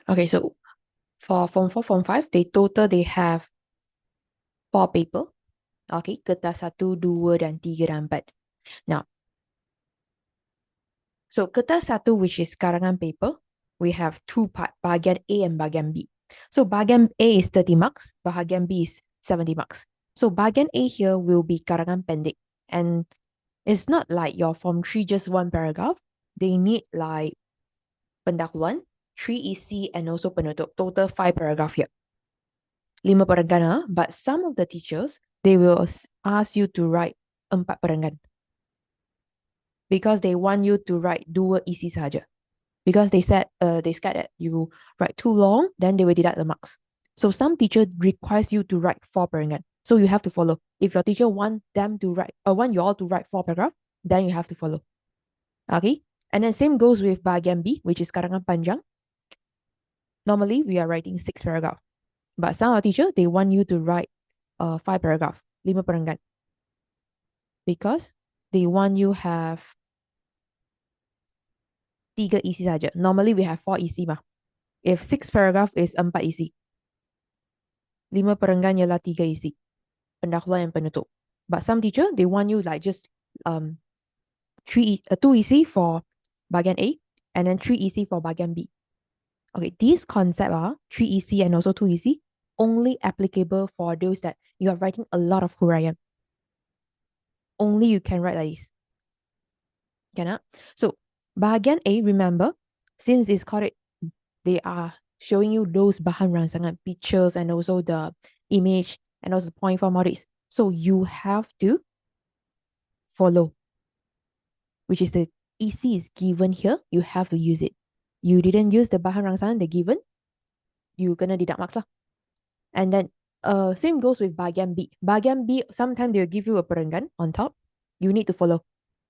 Okay, so for Form 4, Form 5, they have 4 paper. Okay, kertas 1, 2, dan 3 dan 4. Now, so kertas 1, which is karangan paper, we have 2 part, bahagian A and bahagian B. So bahagian A is 30 marks, bahagian B is 70 marks. So bahagian A here will be karangan pendek. And it's not like your Form 3 just one paragraph. They need like pendahuluan, 3 isi, and also penutup. Total 5 paragraph here. 5 perenggan, but some of the teachers, they will ask you to write 4 perenggan. Because they want you to write 2 isi saja. Because they scared that you write too long, then they will deduct the marks. So some teacher requires you to write 4 perenggan. So you have to follow. If your teacher want you all to write 4 paragraph, then you have to follow. Okay? And then same goes with bahagian B, which is karangan panjang. Normally, we are writing 6 paragraph. But some of the teacher, they want you to write 5 paragraph, 5 perenggan. Because they want you have 3 isi saja. Normally, we have 4 isi mah. If 6 paragraph is 4 isi. 5 perenggan ialah 3 isi. Pendahuluan yang penutup. But some teacher, they want you like just 2 isi for bahagian A and then 3 isi for bahagian B. Okay, these concepts are 3 isi and also 2 isi only applicable for those that you are writing a lot of huraian. Only you can write like this. Cannot? So bahagian A, remember, since it's called it, they are showing you those bahan rangsangan, pictures and also the image and also the point form all this. So you have to follow, which is the EC is given here, you have to use it. You didn't use the bahan rangsangan they given, you gonna deduct marks lah. And then same goes with bahagian B. Bahagian B, sometimes they will give you a perenggan on top. You need to follow.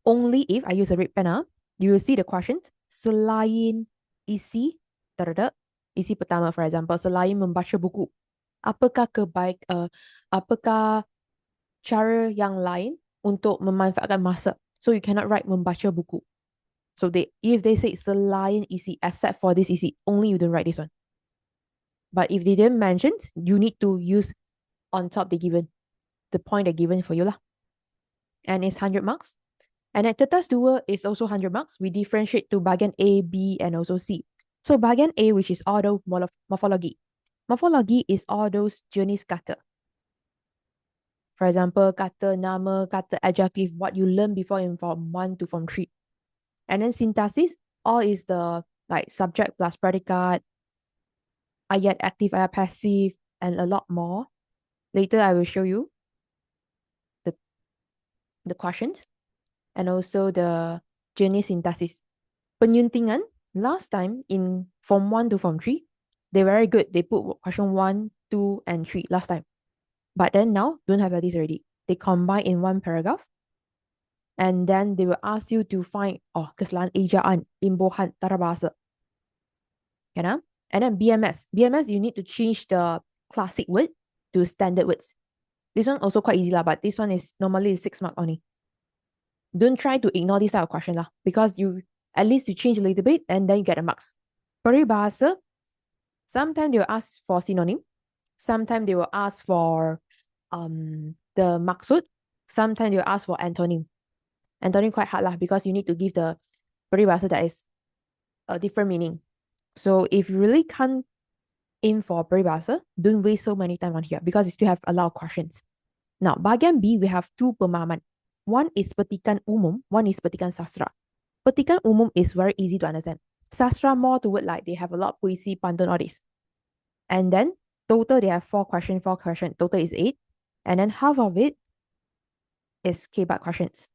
Only if I use a red pen, you will see the questions. Selain isi isi pertama, for example, selain membaca buku, apakah apakah cara yang lain untuk memanfaatkan masa? So you cannot write membaca buku. So if they say selain isi, except for this isi, only you don't write this one. But if they didn't mention, you need to use on top the point they given for you lah. And it's 100 marks. And at kertas 2 is also 100 marks. We differentiate to bahagian A, B, and also C. So bahagian A, which is all those morphology. Morphology is all those jenis kata. For example, kata nama, kata adjective, what you learn before in Form 1 to Form 3. And then synthesis, all is the like subject plus predicate, ayat active, ayat passive, and a lot more. Later, I will show you the questions and also the jenis synthesis. Penyuntingan, last time in Form 1 to Form 3, they're very good. They put question 1, 2, and 3 last time. But then now, don't have this already. They combine in one paragraph. And then they will ask you to find kesalahan ejaan, imbuhan, tata bahasa. And then BMS. BMS, you need to change the classic word to standard words. This one also quite easy lah, but this one is normally 6 mark only. Don't try to ignore this type of question lah, because at least you change a little bit and then you get the marks. Peribahasa, sometimes they will ask for synonym, sometimes they will ask for the maksud, sometimes they will ask for antonym. Antonym quite hard lah, because you need to give the peribahasa that is a different meaning. So if you really can't aim for peribahasa, don't waste so many time on here, because you still have a lot of questions. Now, bahagian B, we have 2 pemahaman. One is petikan umum, one is petikan sastra. Petikan umum is very easy to understand. Sastra more toward like they have a lot of puisi, pantun, all this. And then total they have 4 questions. Total is 8. And then half of it is K-Bak questions.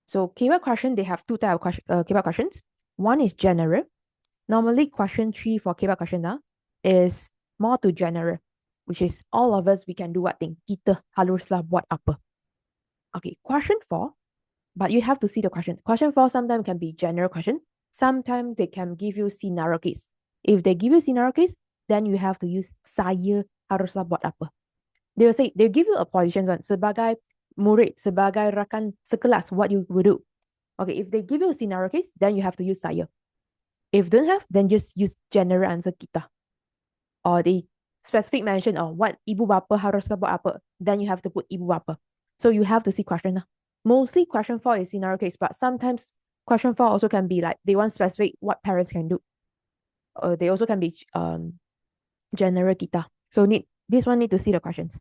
So K-Bak question, they have 2 types of K-Bak questions. One is general. Normally question 3 for K-Bak question is more to general, which is all of us, we can do what thing? Kita haruslah buat apa. Okay, question 4, but you have to see the question. Question 4 sometimes can be general question. Sometimes they can give you scenario case. If they give you scenario case, then you have to use saya haruslah buat apa. They will say, they give you a position one. Sebagai murid, sebagai rakan sekelas, what you will do. Okay, if they give you a scenario case, then you have to use saya. If don't have, then just use general answer kita. Or the specific mention of what ibu bapa harus buat apa, then you have to put ibu bapa. So you have to see question. Mostly question 4 is scenario case, but sometimes question 4 also can be like they want specific what parents can do. They also can be general kita. So this one need to see the questions.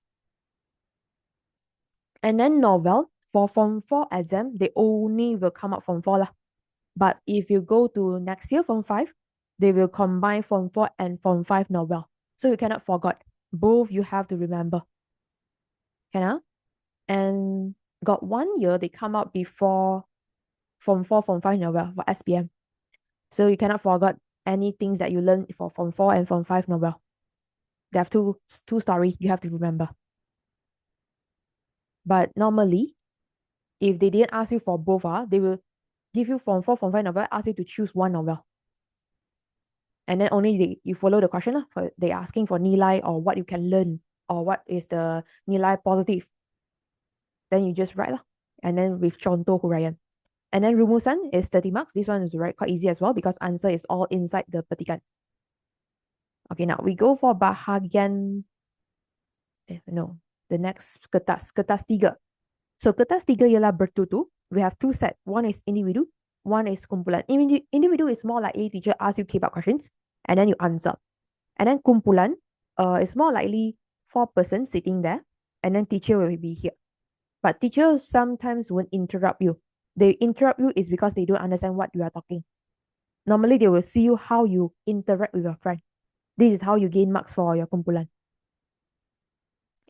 And then novel for Form 4 exam, they only will come up Form 4 lah. But if you go to next year, Form 5, they will combine Form 4 and Form 5 novel. So you cannot forget. Both you have to remember. Can And got 1 year, they come out before Form 4, Form 5 novel for SPM. So you cannot forget any things that you learn for Form 4 and Form 5 novel. They have two story you have to remember. But normally, if they didn't ask you for both, they will give you Form 4, Form 5 novel, ask you to choose one novel. And then only you follow the question. They're asking for nilai or what you can learn or what is the nilai positive. Then you just write. And then with contoh huraian. And then rumusan is 30 marks. This one is quite easy as well because answer is all inside the petikan. Okay, now we go for bahagian. No, the next kertas 3. So kertas 3 ialah bertutur. We have 2 sets. One is individu, one is kumpulan. Individu is more likely teacher asks you keep up questions and then you answer. And then kumpulan is more likely 4 persons sitting there and then teacher will be here. But teacher sometimes won't interrupt you. They interrupt you is because they don't understand what you are talking. Normally they will see you how you interact with your friend. This is how you gain marks for your kumpulan.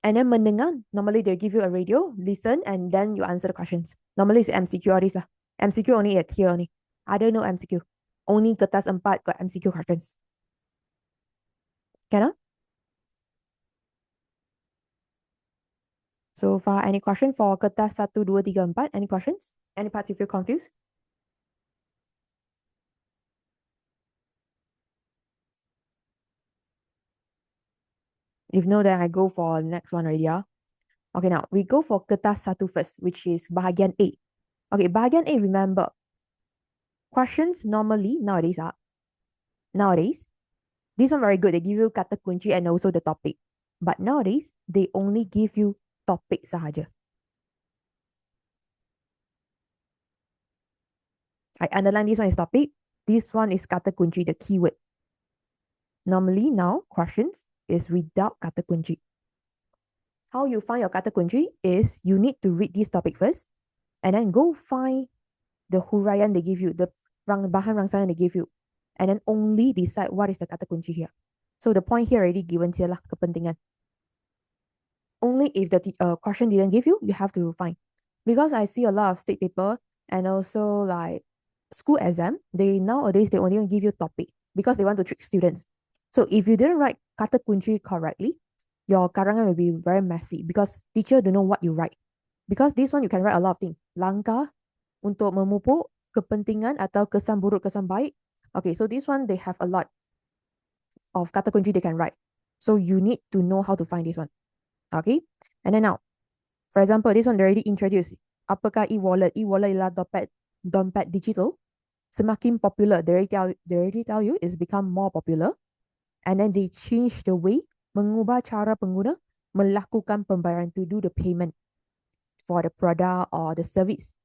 And then mendengar, normally they give you a radio, listen, and then you answer the questions. Normally it's MCQ all this lah. MCQ only at here only. Other no MCQ. Only kertas 4 got MCQ questions. Can? So far, any question for kertas 1, 2, 3, 4? Any questions? Any parts you feel confused? If no, then I go for next one already. Okay, now we go for kertas 1 first, which is bahagian A. Okay, bahagian A, remember, questions normally nowadays, this one very good. They give you kata kunci and also the topic. But nowadays, they only give you topic sahaja. I underline this one is topic. This one is kata kunci, the keyword. Normally now, questions is without kata kunci. How you find your kata kunci is you need to read this topic first and then go find the huraian they give you, the bahan rangsangan they give you, and then only decide what is the kata kunci here. So the point here already given here lah, kepentingan. Only if the question didn't give you, you have to find. Because I see a lot of state paper and also like school exam, nowadays they only give you topic because they want to trick students. So if you didn't write kata kunci correctly, your karangan will be very messy because teacher don't know what you write. Because this one you can write a lot of things. Langkah untuk memupuk kepentingan atau kesan buruk, kesan baik. Okay, so this one they have a lot of kata kunci they can write. So you need to know how to find this one. Okay, and then now, for example, this one they already introduced. Apakah e-wallet? E-wallet ialah dompet digital. Semakin popular. They already tell you it's become more popular. And then they change the way, mengubah cara pengguna melakukan pembayaran to do the payment for the product or the service.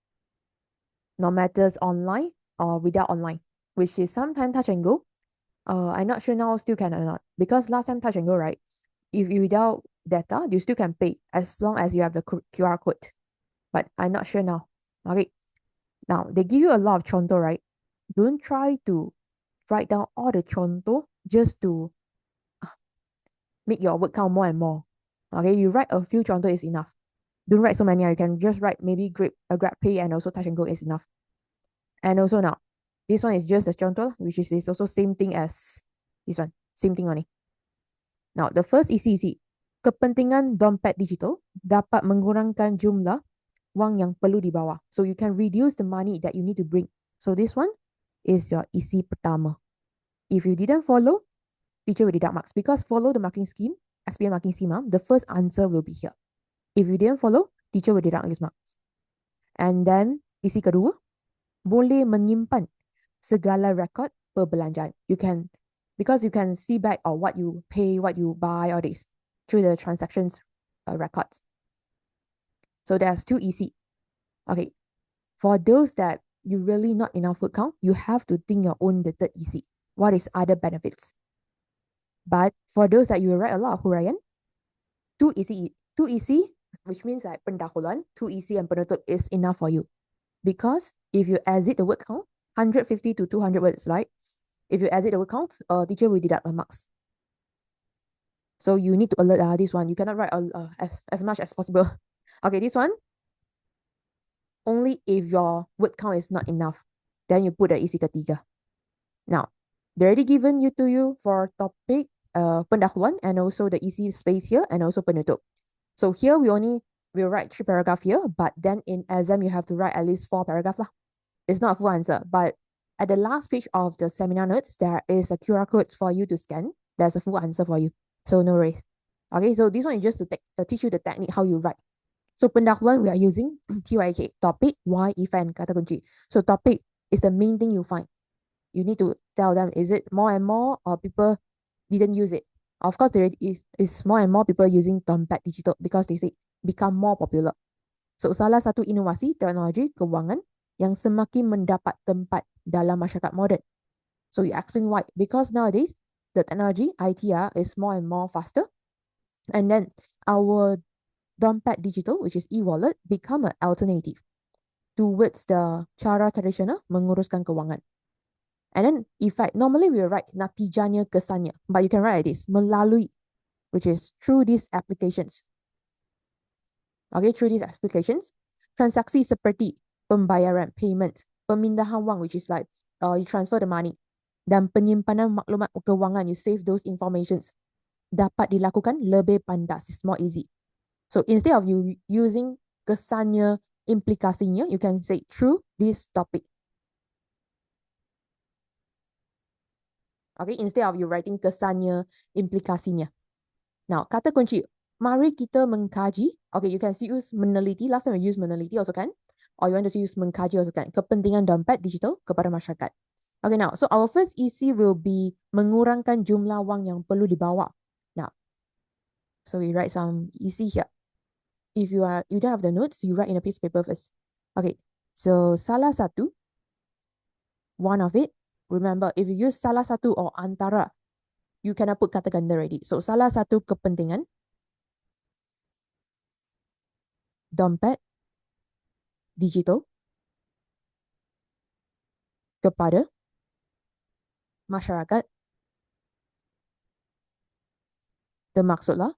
No matters online or without online, which is sometimes touch and go. I'm not sure now still can or not. Because last time touch and go, right? If you without data, you still can pay as long as you have the QR code. But I'm not sure now. Okay. Now, they give you a lot of contoh, right? Don't try to write down all the contoh just to make your word count more and more. Okay, you write a few contoh is enough. Don't write so many. You can just write maybe GrabPay and also touch and go is enough. And also now, this one is just a contoh, which is also same thing as this one. Same thing only. Now, the first isi, kepentingan dompet digital dapat mengurangkan jumlah wang yang perlu dibawa. So you can reduce the money that you need to bring. So this one is your isi pertama. If you didn't follow, teacher will deduct marks. Because follow the marking scheme, SPM marking scheme, the first answer will be here. If you didn't follow, teacher will deduct his marks. And then isi kedua, boleh menyimpan segala rekod perbelanjaan. Because you can see back or what you pay, what you buy, all this through the transactions records. So there's 2 EC. Okay, for those that you really not enough word count, you have to think your own the third EC. What is other benefits? But for those that you write a lot of huraian, 2 EC, which means like pendahuluan, 2 EC and penutup is enough for you. Because if you exit the word count, 150 to 200 words, like if you exit the word count, teacher will deduct a marks. So you need to alert this one. You cannot write as much as possible. Okay, this one, only if your word count is not enough, then you put the EC ketiga. Now, they already given you to you for topic pendahuluan and also the EC space here and also penutup. So here we'll write 3 paragraph here, but then in exam you have to write at least 4 paragraph lah. It's not a full answer, but at the last page of the seminar notes, there is a QR code for you to scan. There's a full answer for you. So no worries. Okay, so this one is just to teach you the technique how you write. So pendahuluan we are using TYK, topic, why, event, kata kunci. So topic is the main thing you find. You need to tell them, is it more and more or people didn't use it? Of course, there is more and more people using dompet digital because they say become more popular. So salah satu inovasi teknologi keuangan yang semakin mendapat tempat dalam masyarakat modern. So you explain why. Because nowadays, the technology, ITR, is more and more faster. And then our dompet digital, which is e-wallet, become an alternative towards the cara tradisional menguruskan keuangan. And then effect, normally we will write natijanya kesannya, but you can write this, melalui, which is through these applications. Okay, through these applications, transaksi seperti pembayaran, payment, pemindahan wang, which is like you transfer the money, dan penyimpanan maklumat keuangan, you save those informations, dapat dilakukan lebih pandas, it's more easy. So instead of you using kesannya, implikasinya, you can say through this topic. Okay, instead of you writing kesannya, implikasinya. Now, kata kunci, mari kita mengkaji. Okay, you can use meneliti. Last time we use meneliti also kan? Or you want to use mengkaji also kan? Kepentingan dompet digital kepada masyarakat. Okay, now, so our first EC will be mengurangkan jumlah wang yang perlu dibawa. Now, so we write some EC here. If you don't have the notes, you write in a piece of paper first. Okay, so salah satu, one of it, remember, if you use salah satu or antara, you cannot put kata ganda already. So, salah satu kepentingan dompet digital kepada masyarakat termaksudlah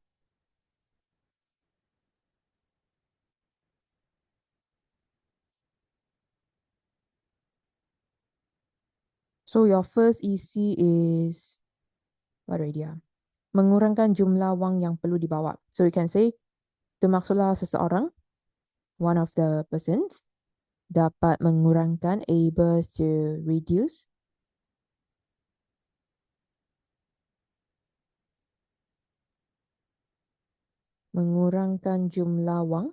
so your first EC is what already? Mengurangkan jumlah wang yang perlu dibawa. So you can say termaksudlah seseorang, one of the persons, dapat mengurangkan, able to reduce mengurangkan jumlah wang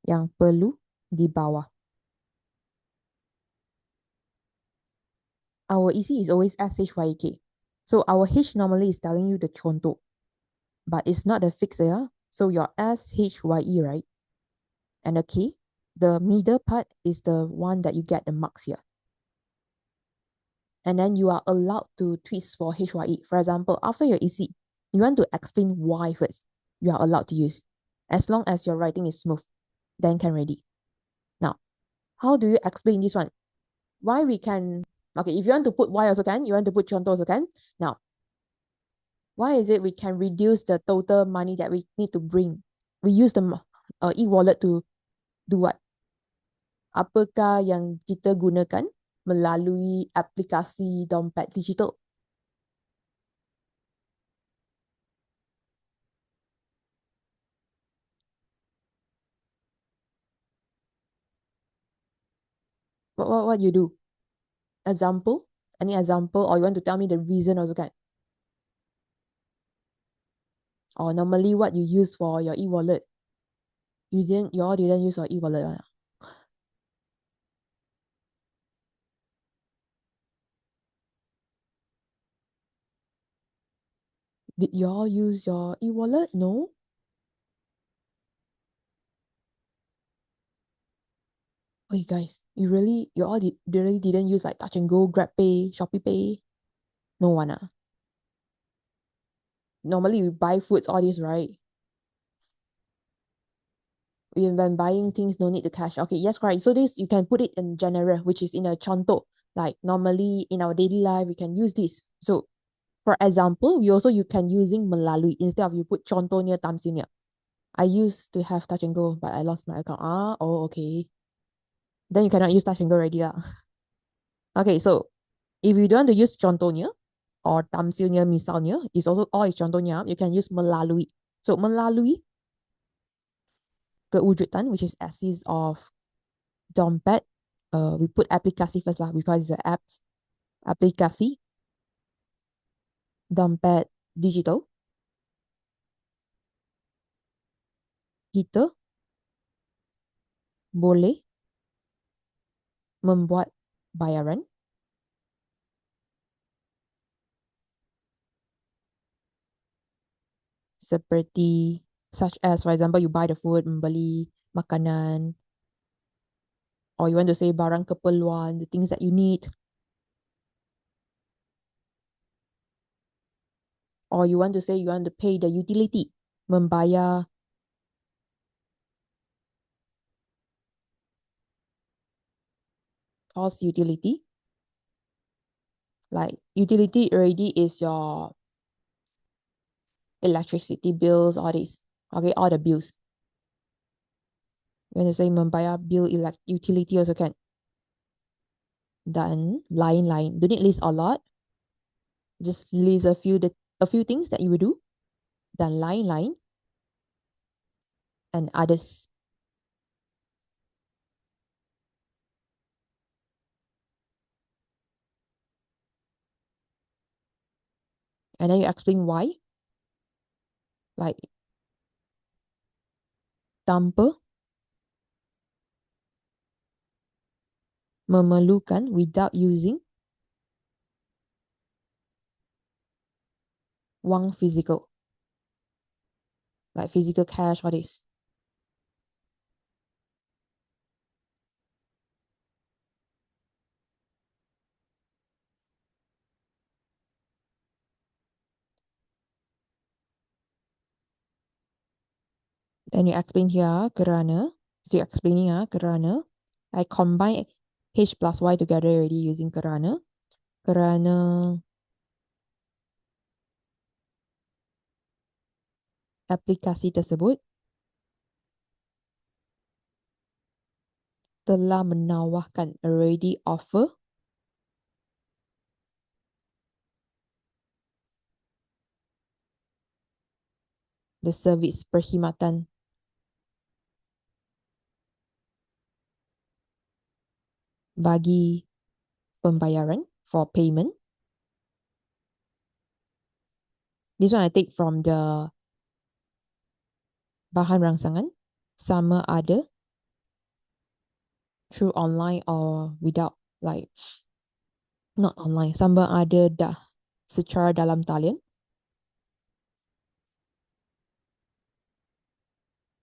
yang perlu dibawa. Our EC is always SHYK. So our H normally is telling you the contoh, but it's not a fixed, yeah? So your SHYE, right? And the K, the middle part is the one that you get the marks here. And then you are allowed to twist for HYE. For example, after your EC, you want to explain why first. You are allowed to use. As long as your writing is smooth, then can ready. Now, how do you explain this one? Why we can, okay, if you want to put why also can, you want to put contoh also can. Now, why is it we can reduce the total money that we need to bring? We use the e-wallet to do what? Apakah yang kita gunakan melalui aplikasi dompet digital? What you do? Example? Any example? Or you want to tell me the reason also kan? Or normally what you use for your e-wallet? You all didn't use your e-wallet one ah? Did you all use your e-wallet? No? Wait, guys, you all really didn't use like Touch and Go, Grab Pay, Shopee Pay? No one ah. Normally we buy foods, all this, right? When buying things, no need to cash. Okay, yes, correct. So this you can put it in general, which is in a contoh. Like normally in our daily life, we can use this. So for example, you can using melalui instead of you put contohnya tamsilnya. I used to have Touch and Go, but I lost my account. Okay. Then you cannot use Touch and Go already lah. Okay, so if you don't want to use contohnya or tamsilnya misalnya, is also all is contohnya, you can use melalui. So melalui kewujudan, which is axis of dompet. We put aplikasi first lah because it's the apps. Aplikasi dompet digital. Kita boleh membuat bayaran seperti such as for example you buy the food, membeli makanan, or you want to say barang keperluan, the things that you need, or you want to say you want to pay the utility, membayar cost utility. Like utility already is your electricity bills, all this. Okay, all the bills. You want to say membayar bill utility also can. Dan lain-lain. Don't need list a lot. Just list a few things that you will do. Dan lain-lain and others. And then you explain why. Like tanpa memerlukan without using wang physical. Like physical cash, all this. Then you explain here kerana. So you're explaining kerana I combine H plus Y together already using kerana. Kerana aplikasi tersebut telah menawarkan already offer the service perkhidmatan bagi pembayaran for payment. This one I take from the bahan rangsangan sama ada through online or without, like not online, sama ada dah secara dalam talian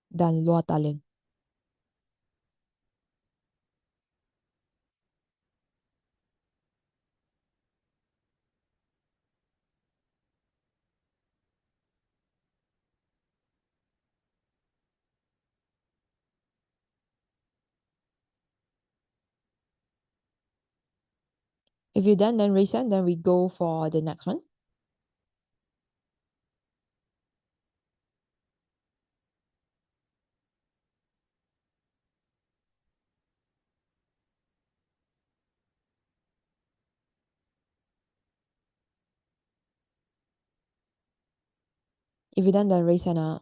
dan luar talian. If you're done, then raise hand, then we go for the next one. If you're done, then raise hand.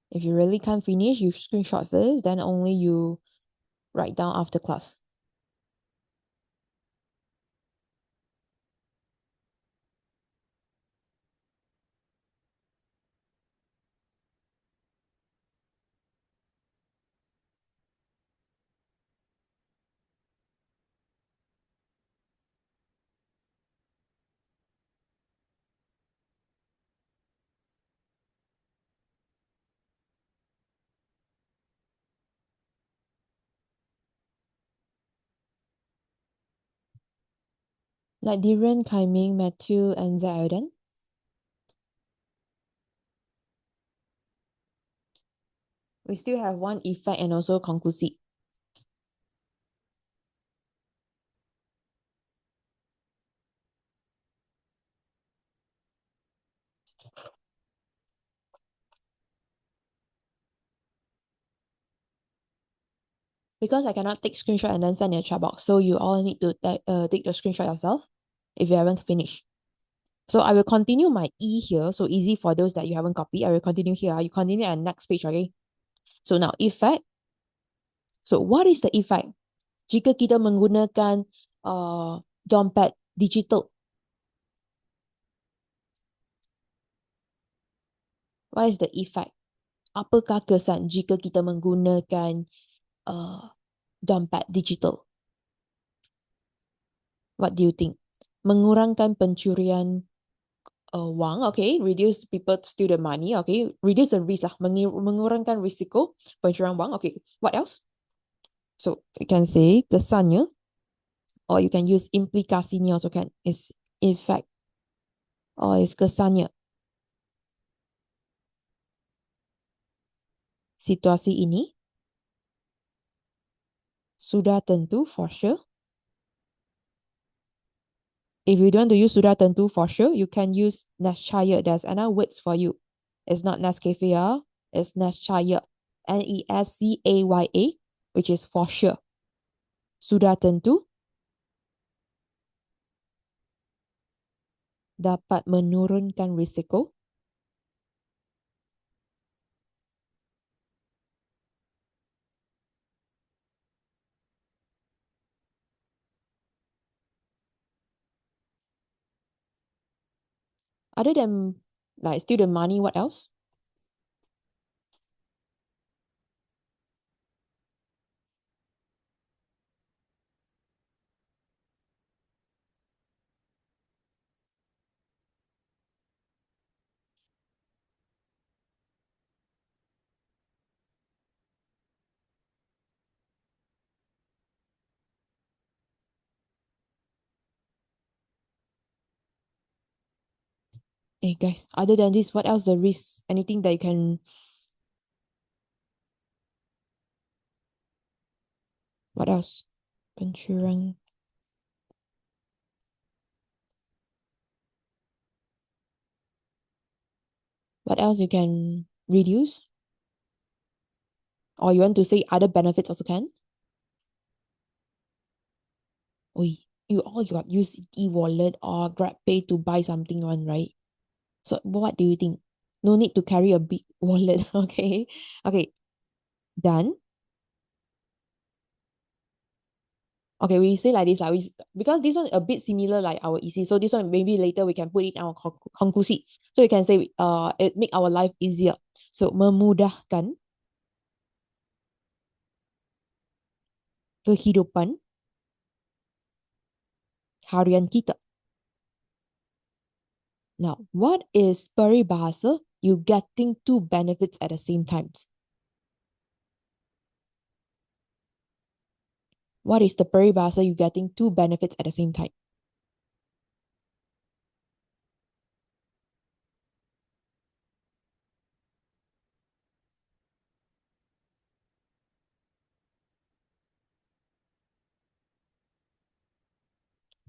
If you really can't finish, you screenshot first, then only you write down after class. Like Diren, Kaiming, Matthew, and Zaidan. We still have one effect and also conclusive. Because I cannot take screenshot and then send in a chat box. So you all need to take the screenshot yourself if you haven't finished. So I will continue my E here. So easy for those that you haven't copied. I will continue here. You continue at next page, okay? So now effect. So what is the effect? Jika kita menggunakan dompet digital. What is the effect? Apakah kesan jika kita menggunakan dompet digital? What do you think? Mengurangkan pencurian wang, okay, reduce people steal the money, okay, reduce the risk lah, mengurangkan risiko pencurian wang, okay, what else? So you can say kesannya, or you can use implikasinya also can, is effect, or is kesannya. Situasi ini sudah tentu for sure. If you don't want to use sudah tentu for sure, you can use nescaya. There's another words for you. It's not Nescafe, it's nescaya. Nescaya, which is for sure. Sudah tentu dapat menurunkan risiko. Other than like steal the money, what else? Hey guys, other than this, what else the risk? Anything that you can, what else? Pencurian. What else you can reduce? Or you want to say other benefits also can? Oi, you all got use e-wallet or GrabPay to buy something one, right? So what do you think? No need to carry a big wallet, okay? Okay, done. Okay, we say like this, like because this one a bit similar like our EC. So this one maybe later we can put it in our conclusive. So you can say it make our life easier. So memudahkan kehidupan harian kita. Now, what is peribahasa? You getting two benefits at the same time. What is the peribahasa? You getting two benefits at the same time.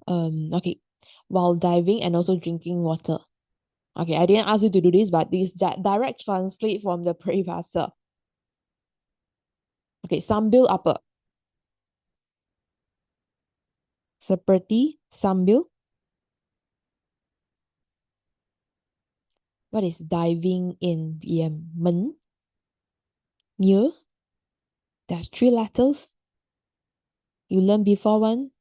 Okay. While diving and also drinking water. Okay, I didn't ask you to do this, but this direct translate from the peribahasa. Okay, sambil apa? Seperti sambil. What is diving in Yemen? Near. There's three letters. You learned before one.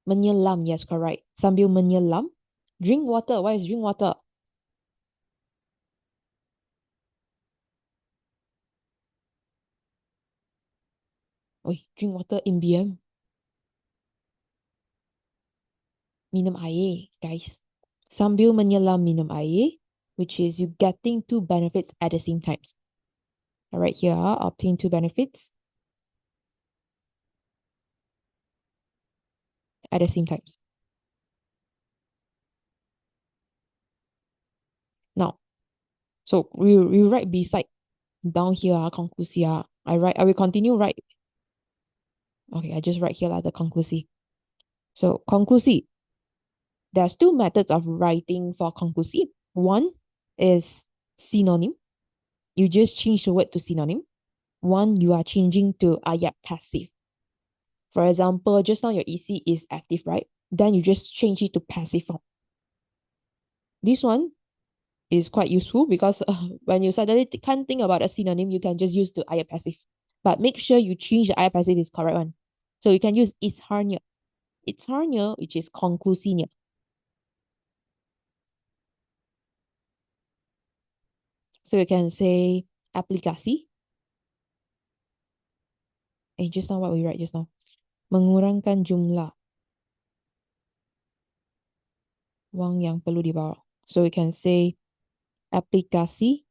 Menyelam, yes, correct. Sambil menyelam. Drink water. What is drink water? Oi, drink water in BM. Minum air, guys. Sambil menyelam minum air, which is you getting two benefits at the same time. I write here, obtain two benefits at the same times. Now, so we write beside down here, conclusi. I will continue write. Okay, I just write here the conclusi. So conclusi, there's two methods of writing for conclusi. One is synonym. You just change the word to synonym. One, you are changing to ayat passive. For example, just now your EC is active, right? Then you just change it to passive form. This one is quite useful because when you suddenly can't think about a synonym, you can just use the ayat passive. But make sure you change the ayat passive is correct one. So you can use isharnya. Isharnya, which is conclusinya. So you can say aplikasi. Just now what we write just now. Mengurangkan jumlah wang yang perlu dibawa. So we can say aplikasi.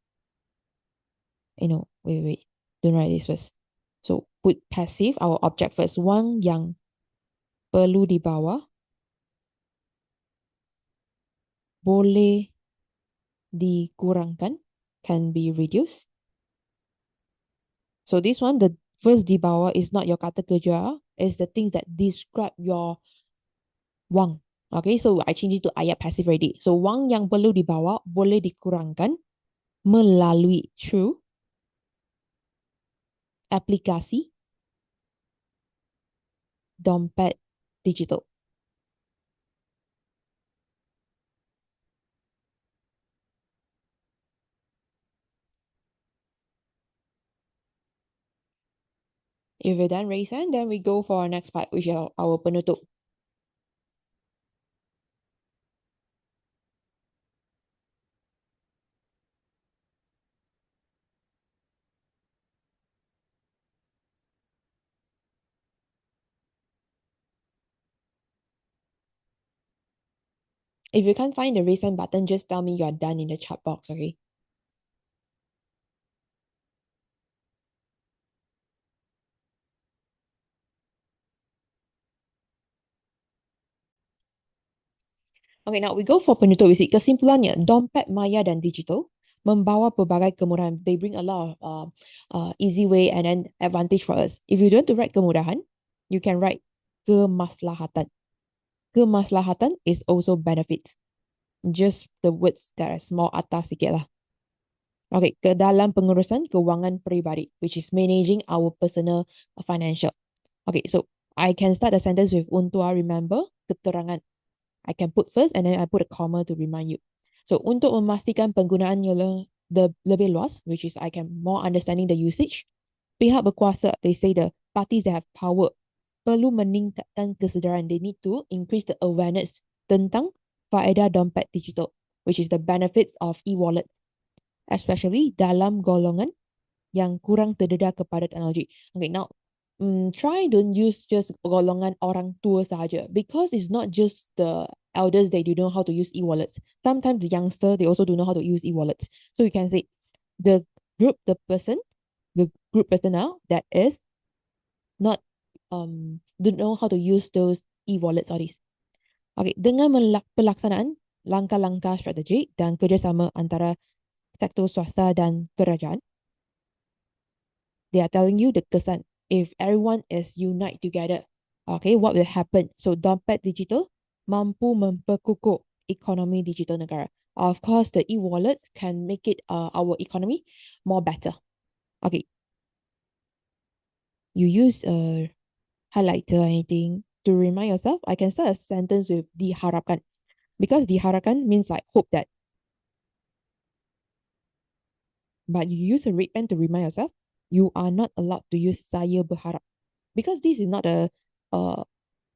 Wait. Don't write this first. So put passive, our object first. Wang yang perlu dibawa boleh dikurangkan, can be reduced. So this one, the first dibawa is not your kata kerja, it's the things that describe your wang. Okay, so I change it to ayat passive already. So wang yang perlu dibawa boleh dikurangkan melalui through aplikasi dompet digital. If we're done raise hand, then we go for our next part, which is our penutup. If you can't find the raise hand button, just tell me you're done in the chat box, okay? Okay, now we go for penutup isi. Kesimpulannya, dompet maya dan digital membawa pelbagai kemudahan. They bring a lot of easy way and then advantage for us. If you don't want to write kemudahan, you can write kemaslahatan. Kemaslahatan is also benefits. Just the words that are small atas sikit lah. Okay, ke dalam pengurusan kewangan peribadi, which is managing our personal financial. Okay, so I can start the sentence with untuk remember keterangan. I can put first and then I put a comma to remind you. So untuk memastikan penggunaannya lebih luas, which is I can more understanding the usage. Pihak berkuasa, they say the parties that have power, perlu meningkatkan kesedaran. They need to increase the awareness tentang faedah dompet digital, which is the benefits of e-wallet, especially dalam golongan yang kurang terdedah kepada teknologi. Okay, now try don't use just golongan orang tua sahaja, because it's not just the elders they do know how to use e-wallets. Sometimes the youngster they also do know how to use e-wallets. So you can say the group personnel that is not don't know how to use those e-wallets or these. Okay, dengan pelaksanaan langkah-langkah strategik dan kerjasama antara sektor swasta dan kerajaan, they are telling you the kesan. If everyone is unite together, okay, what will happen? So dompet digital mampu memperkukuh ekonomi digital negara. Of course, the e-wallets can make it our economy more better. Okay, you use a highlighter or anything to remind yourself. I can start a sentence with diharapkan, because diharapkan means like hope that. But you use a red pen to remind yourself, you are not allowed to use saya berharap, because this is not a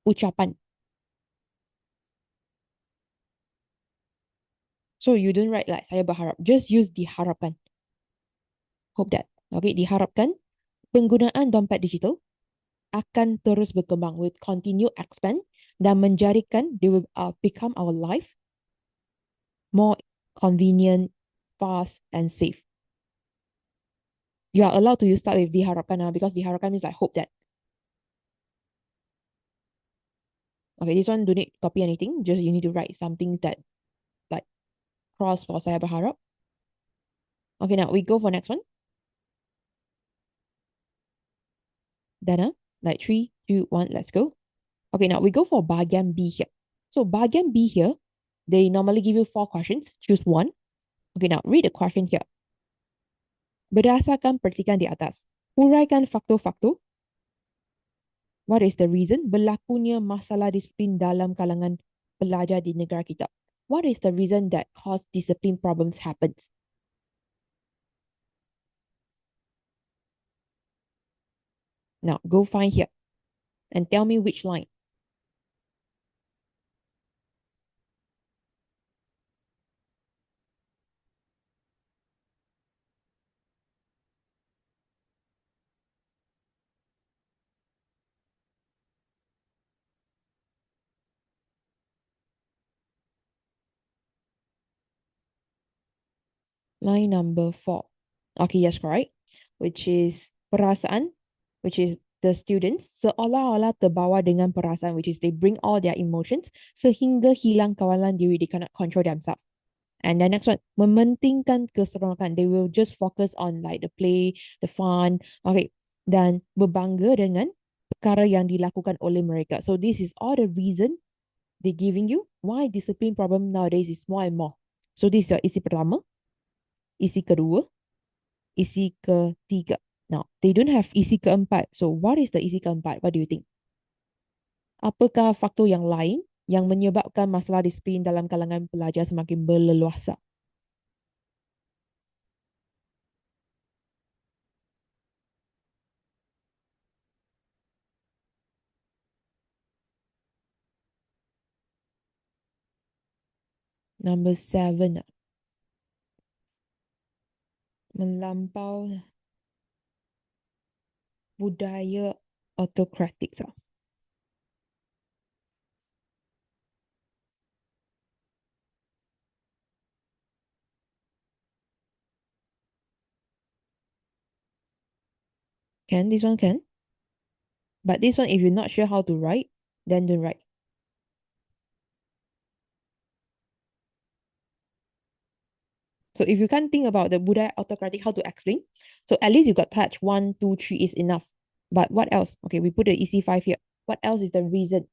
ucapan. So you don't write like saya berharap, just use diharapkan. Hope that. Okay, diharapkan penggunaan dompet digital akan terus berkembang, will continue expand dan menjadikan they will become our life more convenient, fast and safe. You are allowed to use start with diharapkan because diharapkan means like hope that. Okay, this one don't need copy anything. Just you need to write something that like cross for saya berharap. Okay, now we go for next one. Dana, like 3, 2, 1, let's go. Okay, now we go for bahagian B here. So bahagian B here, they normally give you 4 questions. Choose one. Okay, now read the question here. Berdasarkan petikan di atas, uraikan faktor-faktor. What is the reason berlakunya masalah disiplin dalam kalangan pelajar di negara kita? What is the reason that cause discipline problems happens? Now go find here and tell me which line. Line number 4. Okay, yes, correct. Which is perasaan, which is the students seolah-olah terbawa dengan perasaan, which is they bring all their emotions sehingga hilang kawalan diri, they cannot control themselves. And then next one, mementingkan keseronokan. They will just focus on like the play, the fun. Okay. Dan berbangga dengan perkara yang dilakukan oleh mereka. So this is all the reason they giving you why discipline problem nowadays is more and more. So this is your isi pertama, isi kedua, isi ketiga. Now, they don't have isi keempat. So what is the isi keempat? What do you think? Apakah faktor yang lain yang menyebabkan masalah disiplin dalam kalangan pelajar semakin berleluasa? Number 7. Melampau budaya autokratik. Can, this one can. But this one, if you're not sure how to write, then don't write. So if you can't think about the budaya autokratik, how to explain? So at least you got touch 1, 2, 3 is enough. But what else? Okay, we put the EC5 here. What else is the reason?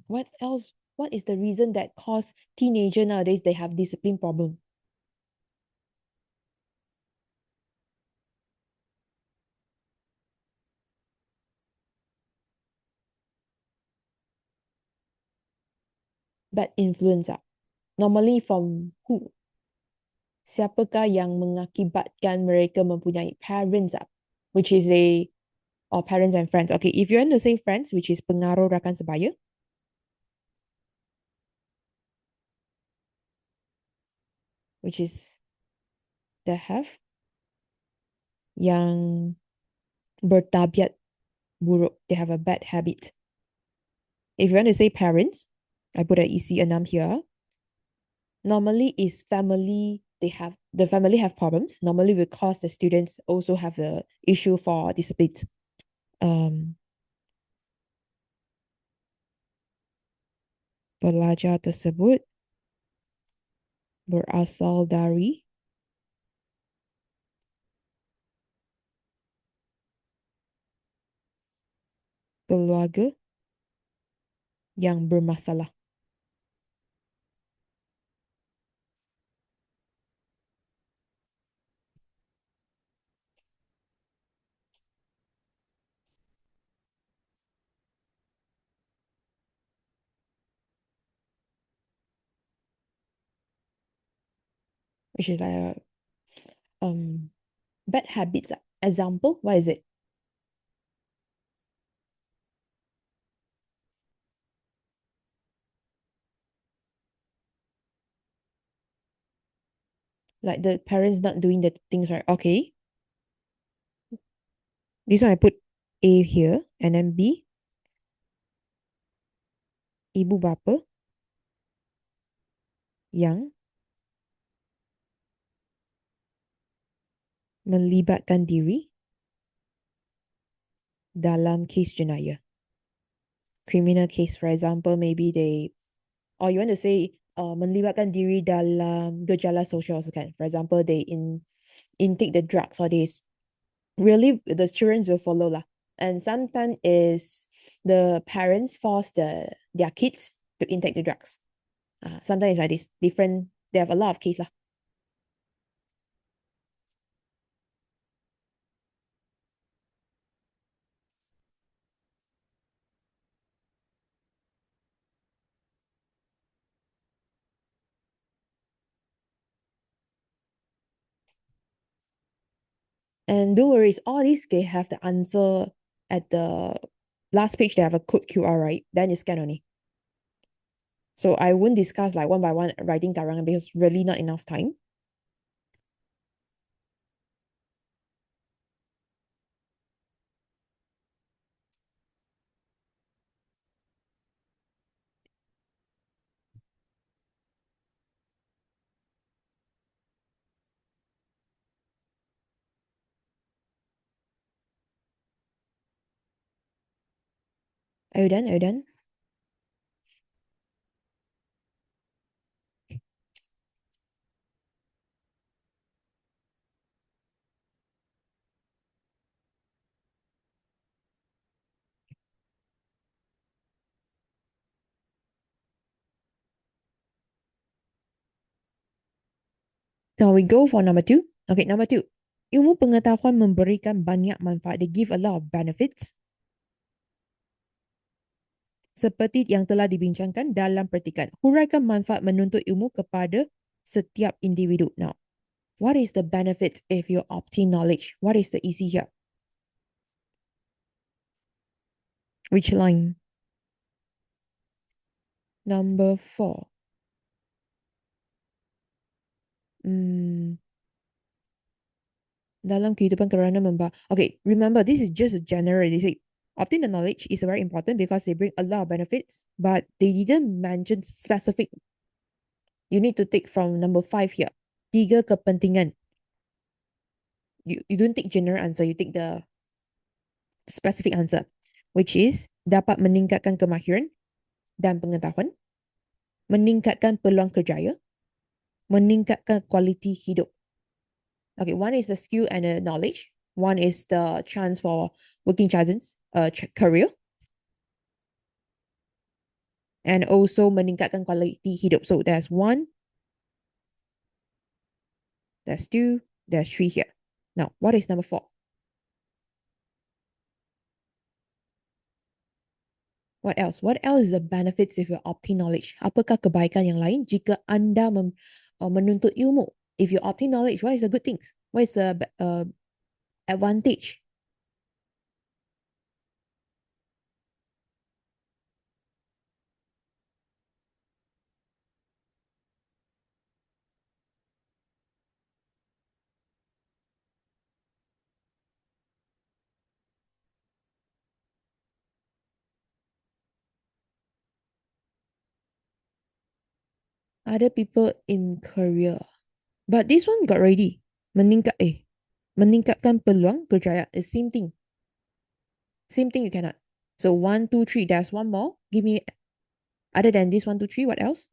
What else? What is the reason that cause teenager nowadays they have discipline problem? Bad influence. Normally from who? Siapakah yang mengakibatkan mereka mempunyai parents which is or parents and friends. Okay, if you want to say friends, which is pengaruh rakan sebaya, which is the have yang bertabiat buruk, they have a bad habit. If you want to say parents, I put a EC6 here. Normally is family, the family have problems. Normally will cause the students also have the issue for discipline. Pelajar tersebut berasal dari keluarga yang bermasalah. Which is like bad habits. Example, what is it? Like the parents not doing the things right. Okay. This one I put A here and then B, ibu bapa yang melibatkan diri dalam kes jenayah. Criminal case, for example, maybe they, or you want to say melibatkan diri dalam gejala sosial also kan. For example, they intake the drugs or they really the children will follow lah. And sometimes is the parents force their kids to intake the drugs. Sometimes it's like this different. They have a lot of case lah. And don't worry, all these they have the answer at the last page. They have a code QR, right? Then you scan only. So I won't discuss like one by one writing karangan because really not enough time. Are you done? Are you done? Now we go for number two. Okay, number two. Ilmu pengetahuan memberikan banyak manfaat. They give a lot of benefits. Seperti yang telah dibincangkan dalam petikan. Huraikan manfaat menuntut ilmu kepada setiap individu. Now, what is the benefit if you obtain knowledge? What is the easy here? Which line? Number 4. Dalam kehidupan kerana okay, remember this is just a general. They say obtain the knowledge is very important because they bring a lot of benefits, but they didn't mention specific. You need to take from number 5 here. 3 kepentingan. You don't take general answer, you take the specific answer, which is dapat meningkatkan kemahiran dan pengetahuan, meningkatkan peluang kerjaya, meningkatkan kualiti hidup. Okay, one is the skill and the knowledge. One is the chance for working chances, career. And also meningkatkan kualiti hidup. So there's 1, there's 2, there's 3 here. Now, what is number 4? What else? What else is the benefits if you obtain knowledge? Apakah kebaikan yang lain jika anda menuntut ilmu? If you obtain knowledge, what is the good things? What is the advantage? Other people in career. But this one got ready. Meningkatkan peluang kerjaya is same thing. Same thing you cannot. So 1, 2, 3. There's one more. Give me other than this 1, 2, 3. What else?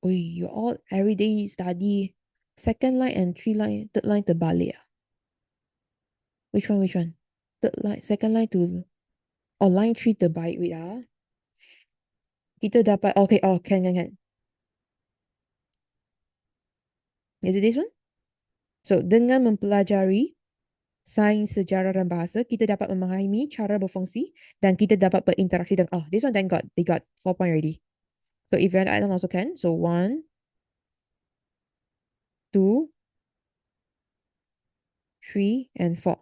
You all everyday study. Second line and third line terbalik. Which one? Third line, second line to line 3 terbaik. Wait Kita dapat, okay, can. Is it this one? So, dengan mempelajari sains, sejarah dan bahasa, kita dapat memahami cara berfungsi dan kita dapat berinteraksi dengan, this one thank God, they got 4 point already. So, if you want to add on also can. So, 1, 2, 3, and 4.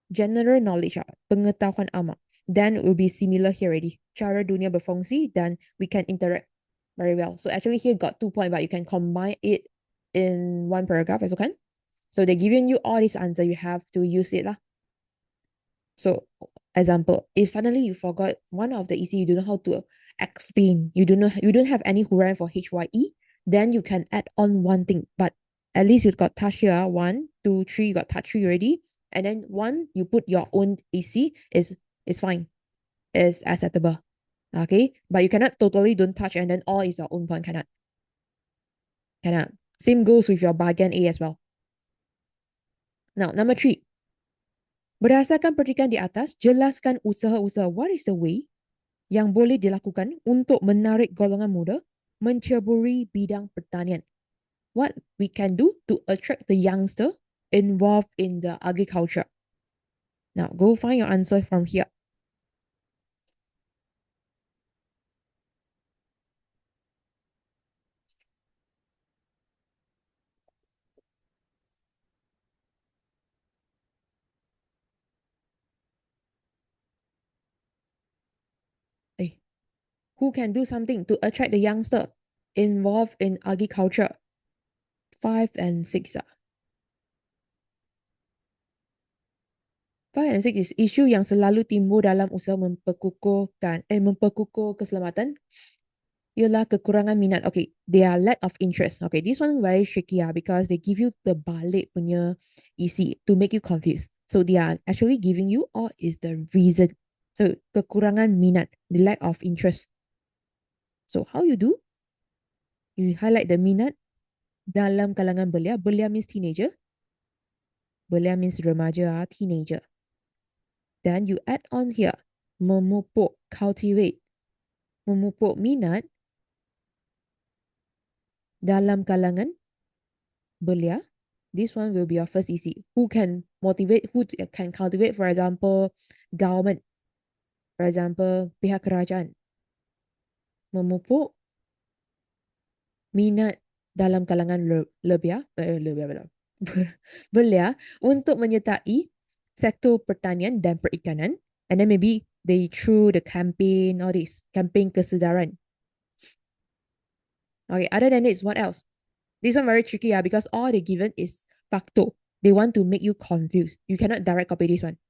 General knowledge, pengetahuan amat. then it will be similar here already. Cara dunia berfungsi, then we can interact very well. So actually here got 2 points, but you can combine it in one paragraph as well. So they're giving you all these answers, you have to use it lah. So example, if suddenly you forgot one of the EC, you don't know how to explain, you don't have any huraian for HYE, then you can add on one thing. But at least you've got touch here. 1, 2, 3, you got touch 3 already. And then one, you put your own EC is fine. Is acceptable. Okay. But you cannot totally don't touch and then all is your own point. Cannot. Cannot. Same goes with your bahagian A as well. Now, number 3. Berdasarkan petikan di atas, jelaskan usaha-usaha. What is the way yang boleh dilakukan untuk menarik golongan muda menceburi bidang pertanian? What we can do to attract the youngster involved in the agriculture. Now, go find your answer from here. Who can do something to attract the youngster involved in agriculture? 5 and 6. 5 and 6 is isu yang selalu timbul dalam usaha memperkukuh keselamatan ialah kekurangan minat. Okay, they are lack of interest. Okay, this one very tricky because they give you the balik punya isi to make you confused. So they are actually giving you all is the reason. So kekurangan minat, the lack of interest. So how you do? You highlight the minat dalam kalangan belia. Belia means teenager. Belia means remaja, teenager. Then you add on here, memupuk, cultivate. Memupuk minat dalam kalangan belia. This one will be your first EC. Who can motivate, who can cultivate, for example, government. For example, pihak kerajaan. Memupuk minat dalam kalangan belia untuk menyertai sektor pertanian dan perikanan. And then maybe they through the campaign, all this, campaign kesedaran. Okay, other than this, what else? This one very tricky because all they given is facto. They want to make you confused. You cannot direct copy this one.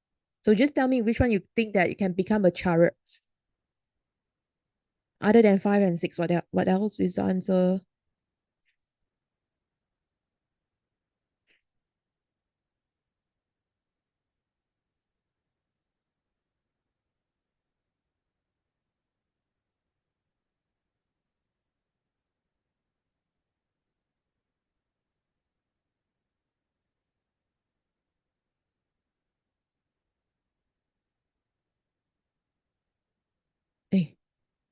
So just tell me which one you think that you can become a chart. Other than 5 and 6, what else is the answer?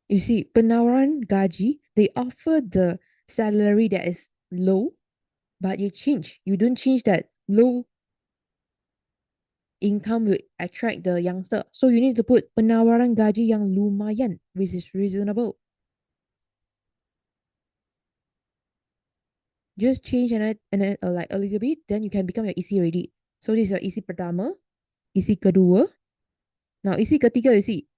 You see, penawaran gaji, they offer the salary that is low, but you don't change that low income will attract the youngster. So you need to put penawaran gaji yang lumayan, which is reasonable. Just change and then like a little bit, then you can become your EC already. So this is your EC pertama, EC kedua. Now EC ketiga, you see,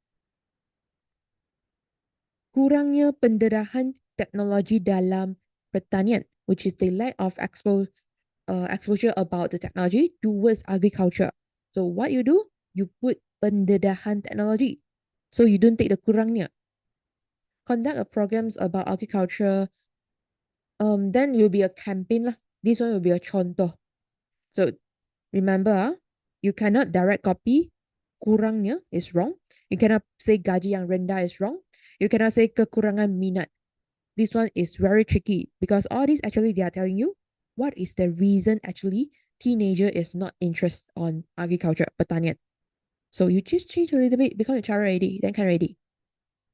kurangnya penderahan teknologi dalam pertanian, which is the lack of exposure about the technology towards agriculture. So what you do, you put pendedahan technology. So you don't take the kurangnya. Conduct a programs about agriculture. Then you'll be a campaign lah. This one will be a contoh. So remember, you cannot direct copy kurangnya is wrong. You cannot say gaji yang rendah is wrong. You cannot say kekurangan minat. This one is very tricky because all these actually they are telling you what is the reason actually teenager is not interested on agriculture, pertanian. So you just change a little bit, become a child already, then can ready.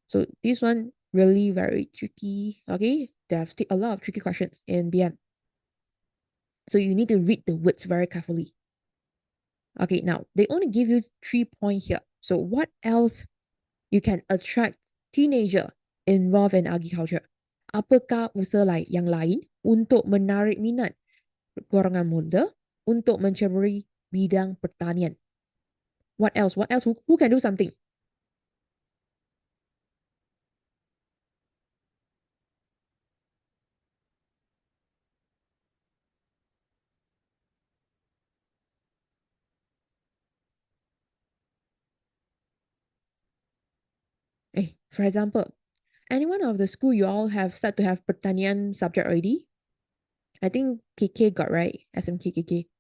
So this one really very tricky. Okay, they have a lot of tricky questions in BM. So you need to read the words very carefully. Okay, now they only give you 3 points here. So what else you can attract teenager involved in agriculture? Apakah usaha yang lain untuk menarik minat golongan muda untuk menceburi bidang pertanian? What else? Who can do something? For example, any one of the school you all have start to have pertanian subject already? I think KK got right, SMKKK.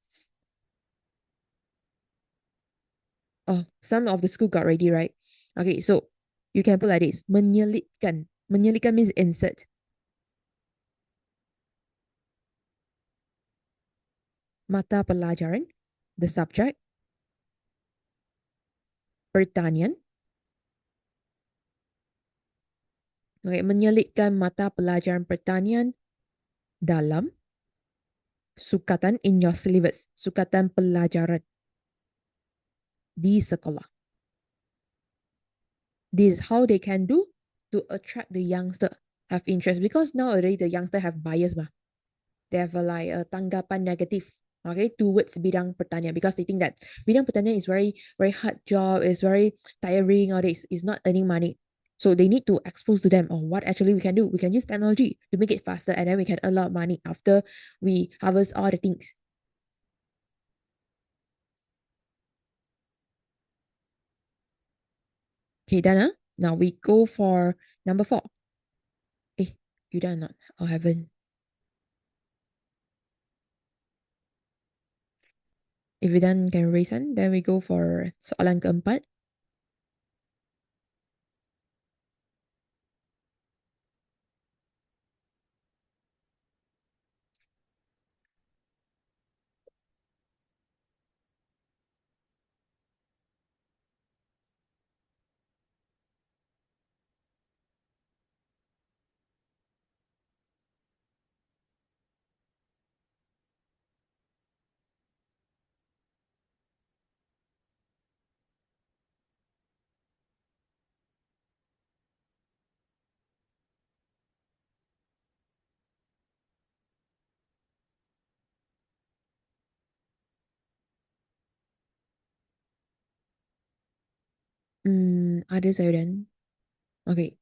Oh, some of the school got ready, right? Okay, so you can put like this. Menyelitkan. Menyelitkan means insert. Mata pelajaran, the subject. Pertanian. Okay, menyelitkan mata pelajaran pertanian dalam sukatan in your syllabus. Sukatan pelajaran di sekolah. This is how they can do to attract the youngster have interest, because nowadays the youngster have bias bah. They have a tanggapan negative, okay, towards bidang pertanian, because they think that bidang pertanian is very hard job, is very tiring, or is not earning money. So they need to expose to them on what actually we can do. We can use technology to make it faster, and then we can earn a lot of money after we harvest all the things. Okay, done. Huh? Now we go for number 4. You done or not? Or haven't? If you done, can raise hand. Then we go for soalan keempat. Others are done. Okay.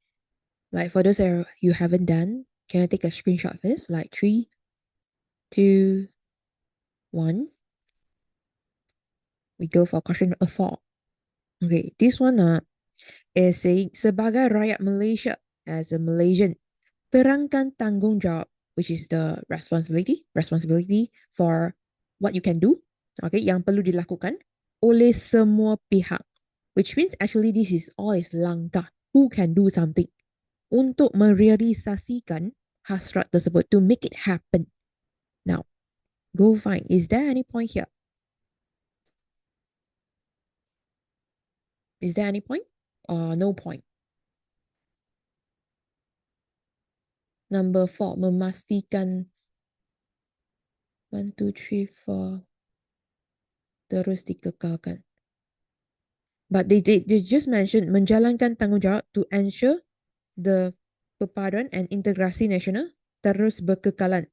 Like for those that you haven't done, can I take a screenshot first? Like 3, 2, 1. We go for question number 4. Okay, this one is saying sebagai rakyat Malaysia, as a Malaysian, terangkan tanggungjawab, which is the responsibility for what you can do, okay, yang perlu dilakukan oleh semua pihak, which means actually this is all is langkah, who can do something untuk merealisasikan hasrat tersebut, to make it happen. Now, go find, is there any point here? Is there any point or no point? Number 4, memastikan 1, 2, 3, 4 terus dikekalkan. But they just mentioned menjalankan tanggungjawab to ensure the perpaduan and integrasi nasional terus berkekalan.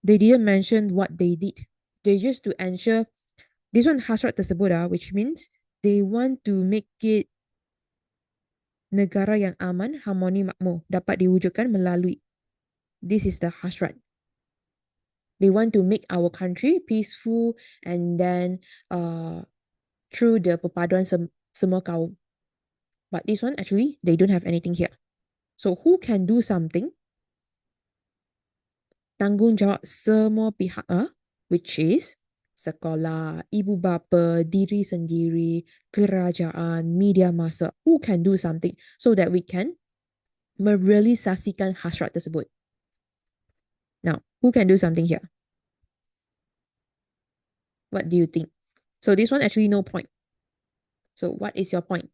They didn't mention what they did. They just to ensure this one hasrat tersebut which means they want to make it negara yang aman, harmoni, makmur dapat diwujudkan melalui. This is the hasrat. They want to make our country peaceful, and then through the perpaduan semua kaum. But this one actually they don't have anything here. So who can do something? Tanggungjawab semua pihak, which is sekolah, ibu bapa, diri sendiri, kerajaan, media massa. Who can do something so that we can merealisasikan hasrat tersebut? Now, who can do something here? What do you think? So this one actually no point. So what is your point?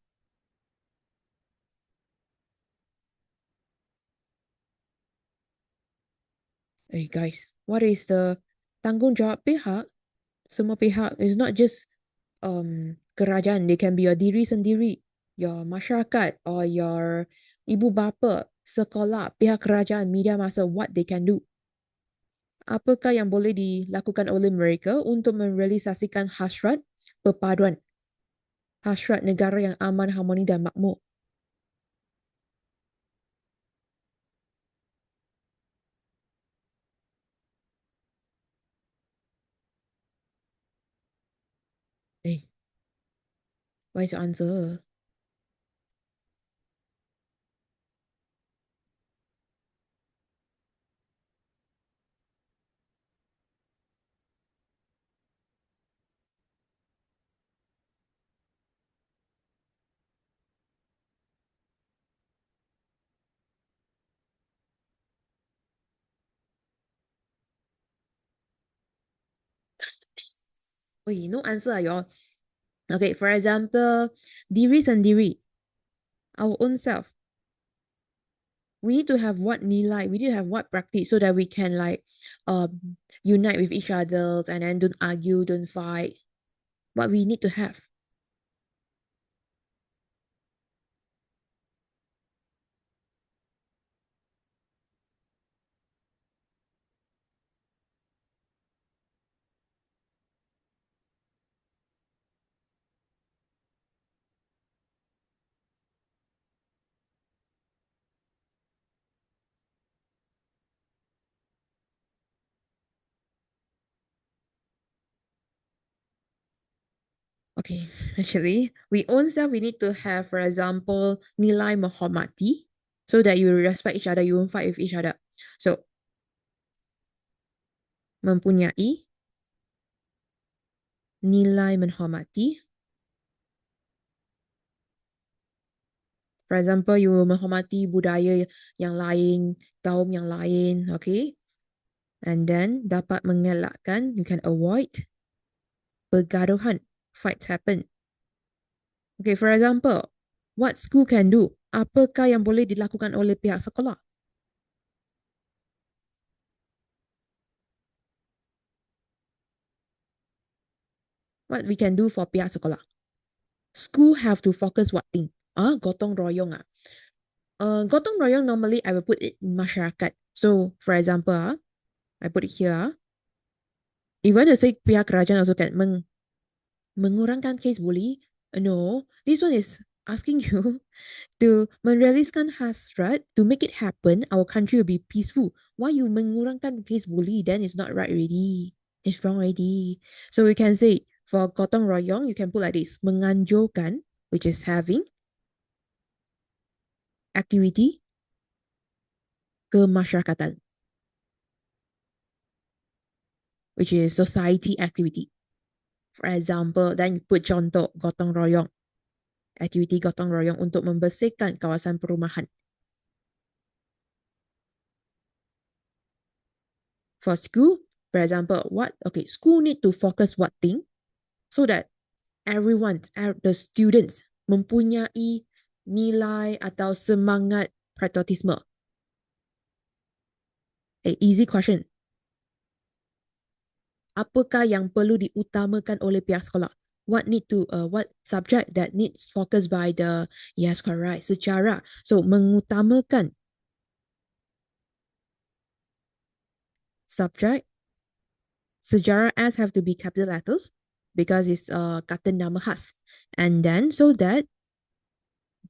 Hey guys, what is the tanggungjawab pihak? Semua pihak is not just kerajaan. They can be your diri sendiri, your masyarakat, or your ibu bapa, sekolah, pihak kerajaan, media massa, what they can do. Apakah yang boleh dilakukan oleh mereka untuk merealisasikan hasrat perpaduan, hasrat negara yang aman, harmoni dan makmur? Eh, what is your answer? Wait, no answer, y'all. Okay, for example, diri sendiri, our own self. We need to have what nilai, we need to have what practice so that we can like unite with each other and then don't argue, don't fight. What we need to have. Okay, actually, we own self, we need to have, for example, nilai menghormati, so that you respect each other, you won't fight with each other. So, mempunyai nilai menghormati. For example, you menghormati budaya yang lain, kaum yang lain, okay? And then dapat mengelakkan, you can avoid pergaduhan, fights happen. Okay, for example, what school can do? Apakah yang boleh dilakukan oleh pihak sekolah? What we can do for pihak sekolah? School have to focus what thing? Gotong royong ah. Gotong royong normally I will put it in masyarakat. So, for example, I put it here. If you want to say pihak kerajaan also can mengurangkan case bully. No, this one is asking you to merealiskan hasrat to make it happen. Our country will be peaceful. Why you mengurangkan case bully? Then it's not right already. It's wrong already. So we can say for gotong royong, you can put like this: menganjurkan, which is having activity kemasyarakatan, which is society activity. For example, then you put contoh gotong royong, activity gotong royong untuk membersihkan kawasan perumahan. For school, for example, school need to focus what thing so that everyone, the students mempunyai nilai atau semangat patriotisme. Easy question. Apakah yang perlu diutamakan oleh pihak sekolah? What subject that needs focus by the, yes, correct, sejarah. So, mengutamakan subject, sejarah S have to be capital letters because it's kata nama khas. And then, so that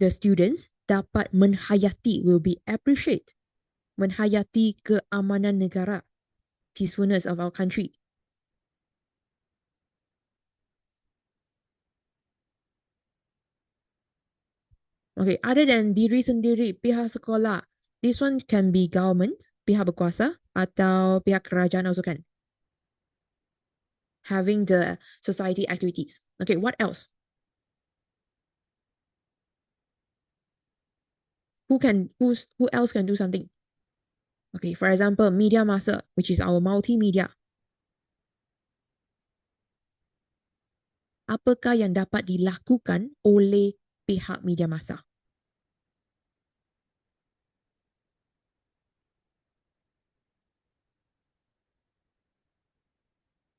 the students dapat menghayati, will be appreciate, menghayati keamanan negara, peacefulness of our country. Okay, other than diri sendiri, pihak sekolah, this one can be government, pihak berkuasa, atau pihak kerajaan also can. Having the society activities. Okay, what else? Who else can do something? Okay, for example, media massa, which is our multimedia. Apakah yang dapat dilakukan oleh pihak media massa?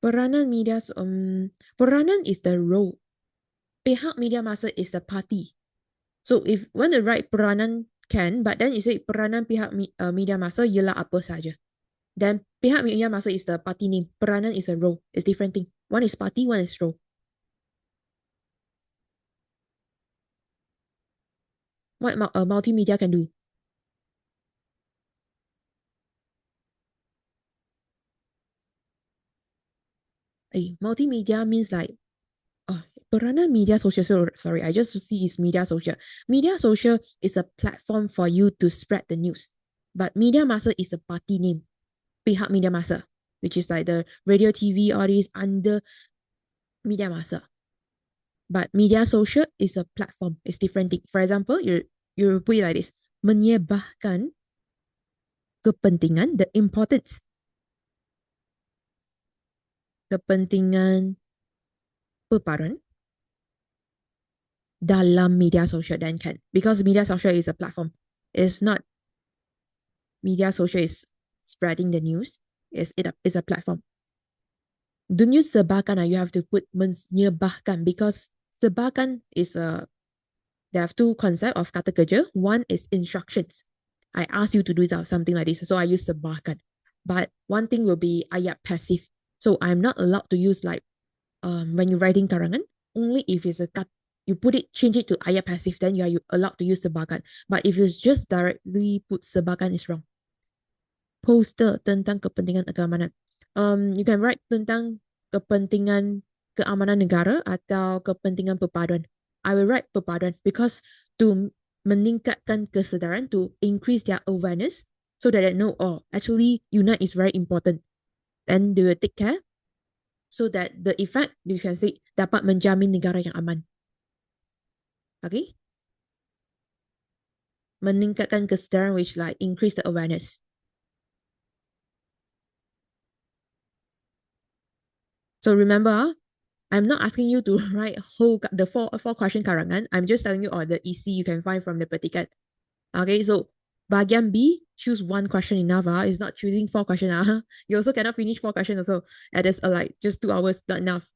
Peranan media, peranan is the role. Pihak media massa is the party. So if want to write peranan can, but then you say peranan pihak media massa ialah apa saja. Then pihak media massa is the party name. Peranan is a role. It's different thing. One is party, one is role. What multimedia can do? Multimedia means like peranan media social. Sorry, I just see is media social. Media social is a platform for you to spread the news. But media massa is a party name. Pihak media massa, which is like the radio, TV, all these under media massa. But media social is a platform. It's different thing. For example, you put it like this: menyebarkan kepentingan, the importance, kepentingan perpaduan dalam media sosial dan kan. Because media social is a platform. It's not media social is spreading the news. It's a platform. Don't use sebarkan. You have to put menyebarkan because sebarkan is there have two concepts of kata kerja. One is instructions. I ask you to do something like this, so I use sebarkan. But one thing will be ayat passive. So I'm not allowed to use like when you're writing karangan, only if it's a cut, you put it, change it to ayat passive, then you are allowed to use sebarkan. But if you just directly put sebarkan, is wrong. Poster tentang kepentingan keamanan. You can write tentang kepentingan keamanan negara atau kepentingan perpaduan. I will write perpaduan because to meningkatkan kesedaran, to increase their awareness, so that they know, oh, actually unite is very important. And they will take care so that the effect, you can say, dapat menjamin negara yang aman. Okay? Meningkatkan kesedaran, which like increase the awareness. So remember, I'm not asking you to write the four question karangan. I'm just telling you all the EC you can find from the petikan. Okay, so bagian B, choose one question enough. It's not choosing 4 questions. You also cannot finish 4 questions also. And it's like just 2 hours, not enough.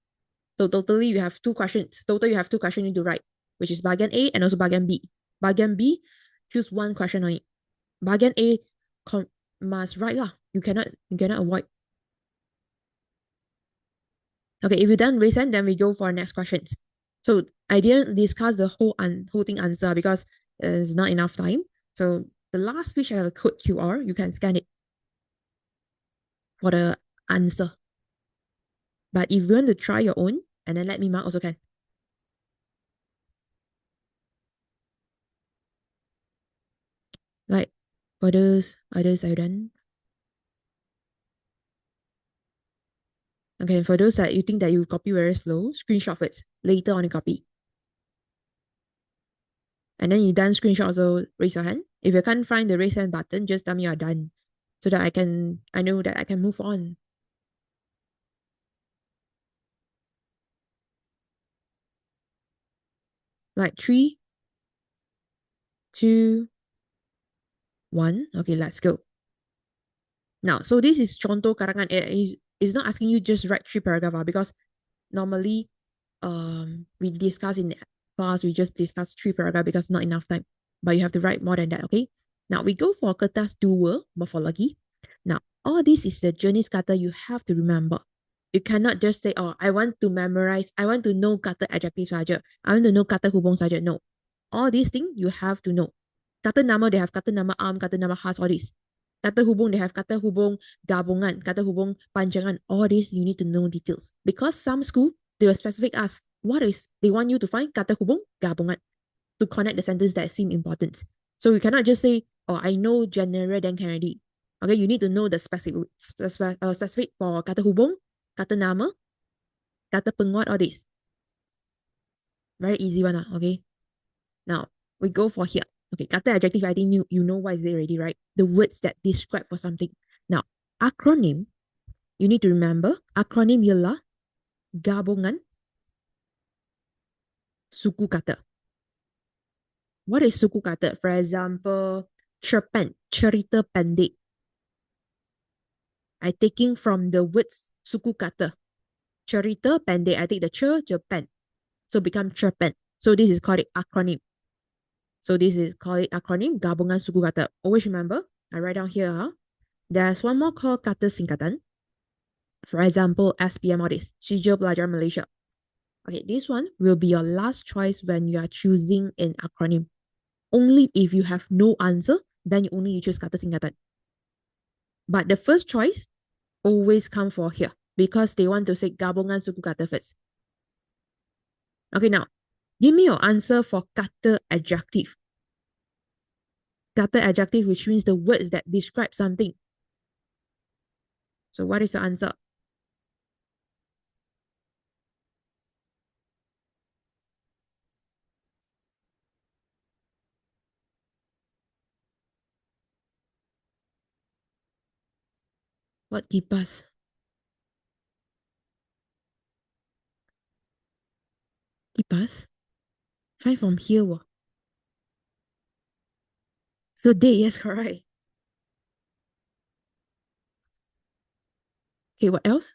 So totally you have 2 questions. Total you have 2 questions you need to write, which is bagian A and also bagian B. Bagian B, choose one question on it. Bagian A must write lah. You cannot avoid. Okay, if you're done raise hand, then we go for next questions. So I didn't discuss the whole thing answer because there's not enough time. So the last speech I have a code QR, you can scan it for the answer. But if you want to try your own, and then let me mark also can. Like for those others I've done. Okay, for those that you think that you copy very slow, screenshot first. Later on you copy. And then you done screenshot also raise your hand. If you can't find the raise hand button, just tell me you're done. So that I know that I can move on. Like 3, 2, 1. Okay, let's go. Now, so this is contoh karangan. It's not asking you just write 3 paragraphs because normally we discuss in class, we just discuss 3 paragraphs because not enough time. But you have to write more than that, okay? Now we go for kertas 2 morphology. Now, all this is the jenis kata you have to remember. You cannot just say, oh, I want to memorize, I want to know kata adjective saja. I want to know kata hubung saja. No. All these things you have to know. Kata nama, they have kata nama am, kata nama khas, all this. Kata hubung, they have kata hubung gabungan, kata hubung panjangan. All this you need to know details. Because some school, they will specific ask, they want you to find kata hubung gabungan to connect the sentence that seem important. So you cannot just say, oh, I know general, then can already. Okay, you need to know the specific for kata hubung, kata nama, kata penguat, all this. Very easy one, okay? Now, we go for here. Okay, kata adjective, I think you know what is it already, right? The words that describe for something. Now, acronym, you need to remember, acronym ialah gabungan suku kata. What is suku kata? For example, cerpen, cerita pendek. I taking from the words suku kata. Cerita pendek, I take the pen. So become cerpen. So this is called acronym. So this is called acronym, gabungan suku kata. Always remember, I write down here. There's one more called kata singkatan. For example, SPM or this, Sijil Pelajar Malaysia. Okay, this one will be your last choice when you are choosing an acronym. Only if you have no answer, then you choose kata singkatan. But the first choice always come for here because they want to say gabungan suku kata first. Okay, now, give me your answer for kata adjective. Kata adjective, which means the words that describe something. So what is your answer? What kipas? Bus? Find from here. Wah. So day, yes, correct. Okay, what else?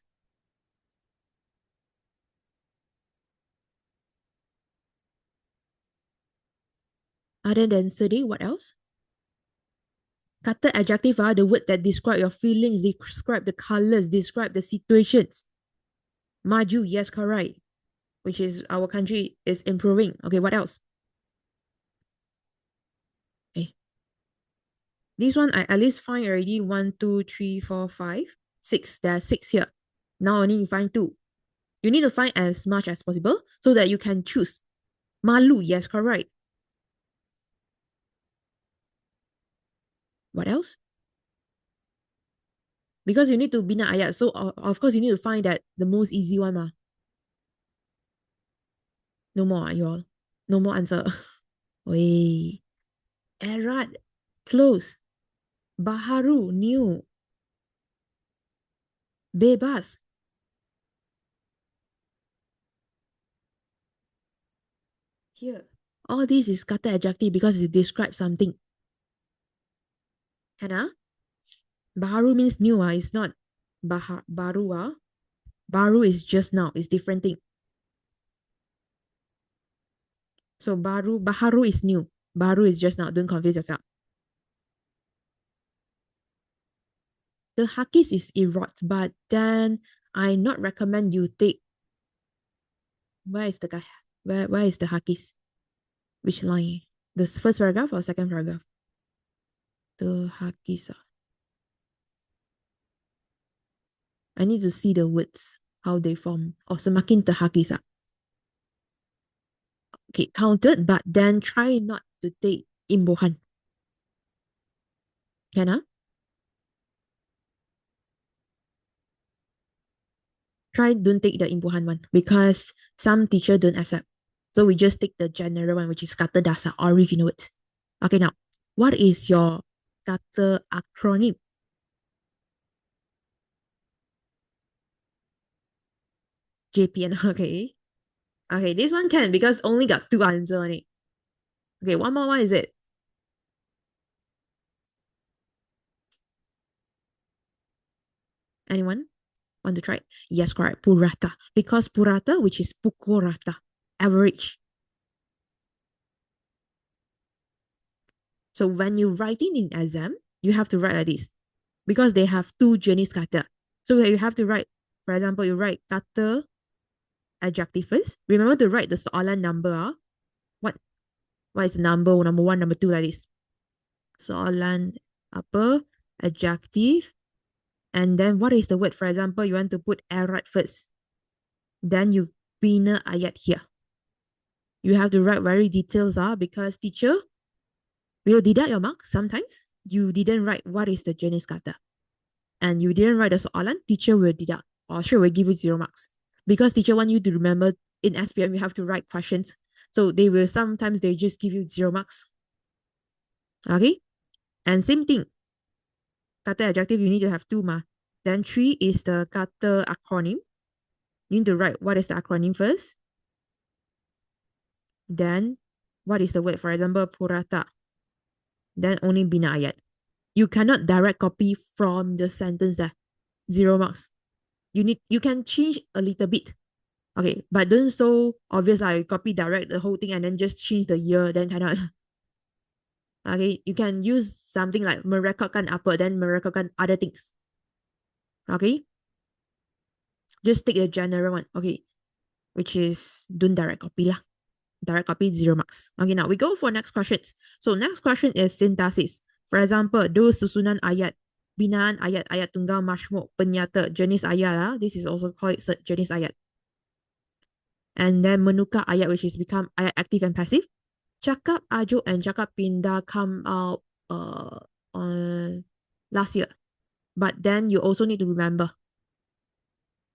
Other than sedih, what else? Kata adjective are the word that describe your feelings, describe the colors, describe the situations. Maju, yes, correct. Which is our country is improving. Okay, what else? Okay. This one I at least find already 1, 2, 3, 4, 5, 6. There are 6 here. Now only you find 2. You need to find as much as possible so that you can choose. Malu, yes, correct. What else? Because you need to bina ayat. So of course you need to find that the most easy one. Ma. No more, you all. No more answer. Wait. Erat, close. Baharu, new. Bebas. Here. All this is kata adjective because it describes something. Can Baharu means new. It's not baru. Baru is just now. It's different thing. So Baharu is new. Baru is just now. Don't confuse yourself. The Hakis is erot, but then I not recommend you take. Where is the guy? Where is the Hakis? Which line? The first paragraph or second paragraph? The Hakis. I need to see the words, how they form. Oh, semakin terhakis. Okay, counted, but then try not to take imbuhan. Can Try don't take the imbuhan one because some teacher don't accept. So we just take the general one, which is kata dasar, original words. Okay, now, what is your kata acronym? JPN, okay. Okay, this one can because only got 2 answers on it. Okay, one more, what is it? Anyone want to try? Yes, correct. Purata. Because purata, which is pukul rata, average. So when you write it in exam, you have to write like this because they have 2 jenis kata. So you have to write, for example, you write kata adjective first. Remember to write the soalan number. What is the number 1, number 2 like this. Soalan apa? Adjective. And then what is the word? For example, you want to put erat first. Then you bina ayat here. You have to write very details because teacher will deduct your marks sometimes. You didn't write what is the jenis kata. And you didn't write the soalan, teacher will deduct or sure will give you 0 marks. Because teacher want you to remember in SPM, you have to write questions. So they will sometimes they just give you 0 marks. Okay? And same thing. Kata adjective, you need to have 2 ma. Then 3 is the kata acronym. You need to write what is the acronym first. Then what is the word? For example, purata. Then only bina ayat. You cannot direct copy from the sentence there. 0 marks. You can change a little bit. Okay, but don't so obvious I copy direct the whole thing and then just change the year, then cannot. Okay, you can use something like merekodkan apa, then merekodkan other things. Okay, just take the general one. Okay, which is don't direct copy lah. Direct copy 0 marks. Okay, now we go for next questions. So next question is synthesis. For example, do susunan ayat, binaan ayat tunggal majmuk, penyata, jenis ayat. This is also called jenis ayat. And then menukar ayat, which is become ayat active and passive. Cakap ajuk and cakap pindah come out on last year. But then you also need to remember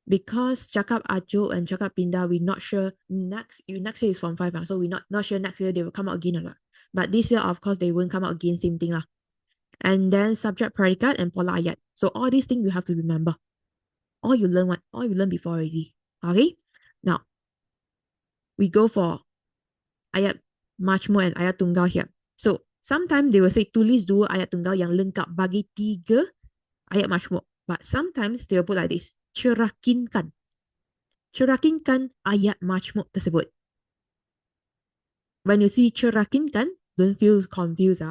because cakap ajuk and cakap pindah, we're not sure next year is from 5, so we're not sure next year they will come out again or not. But this year, of course, they won't come out again, same thing lah. And then subject, predicat, and pola ayat. So all these things you have to remember. All you learn before already. Okay? Now, we go for ayat majmuk and ayat tunggal here. So sometimes they will say tulis dua ayat tunggal yang lengkap bagi 3 ayat majmuk. But sometimes they will put like this, cerakinkan. Cerakinkan ayat majmuk tersebut. When you see cerakinkan, don't feel confused,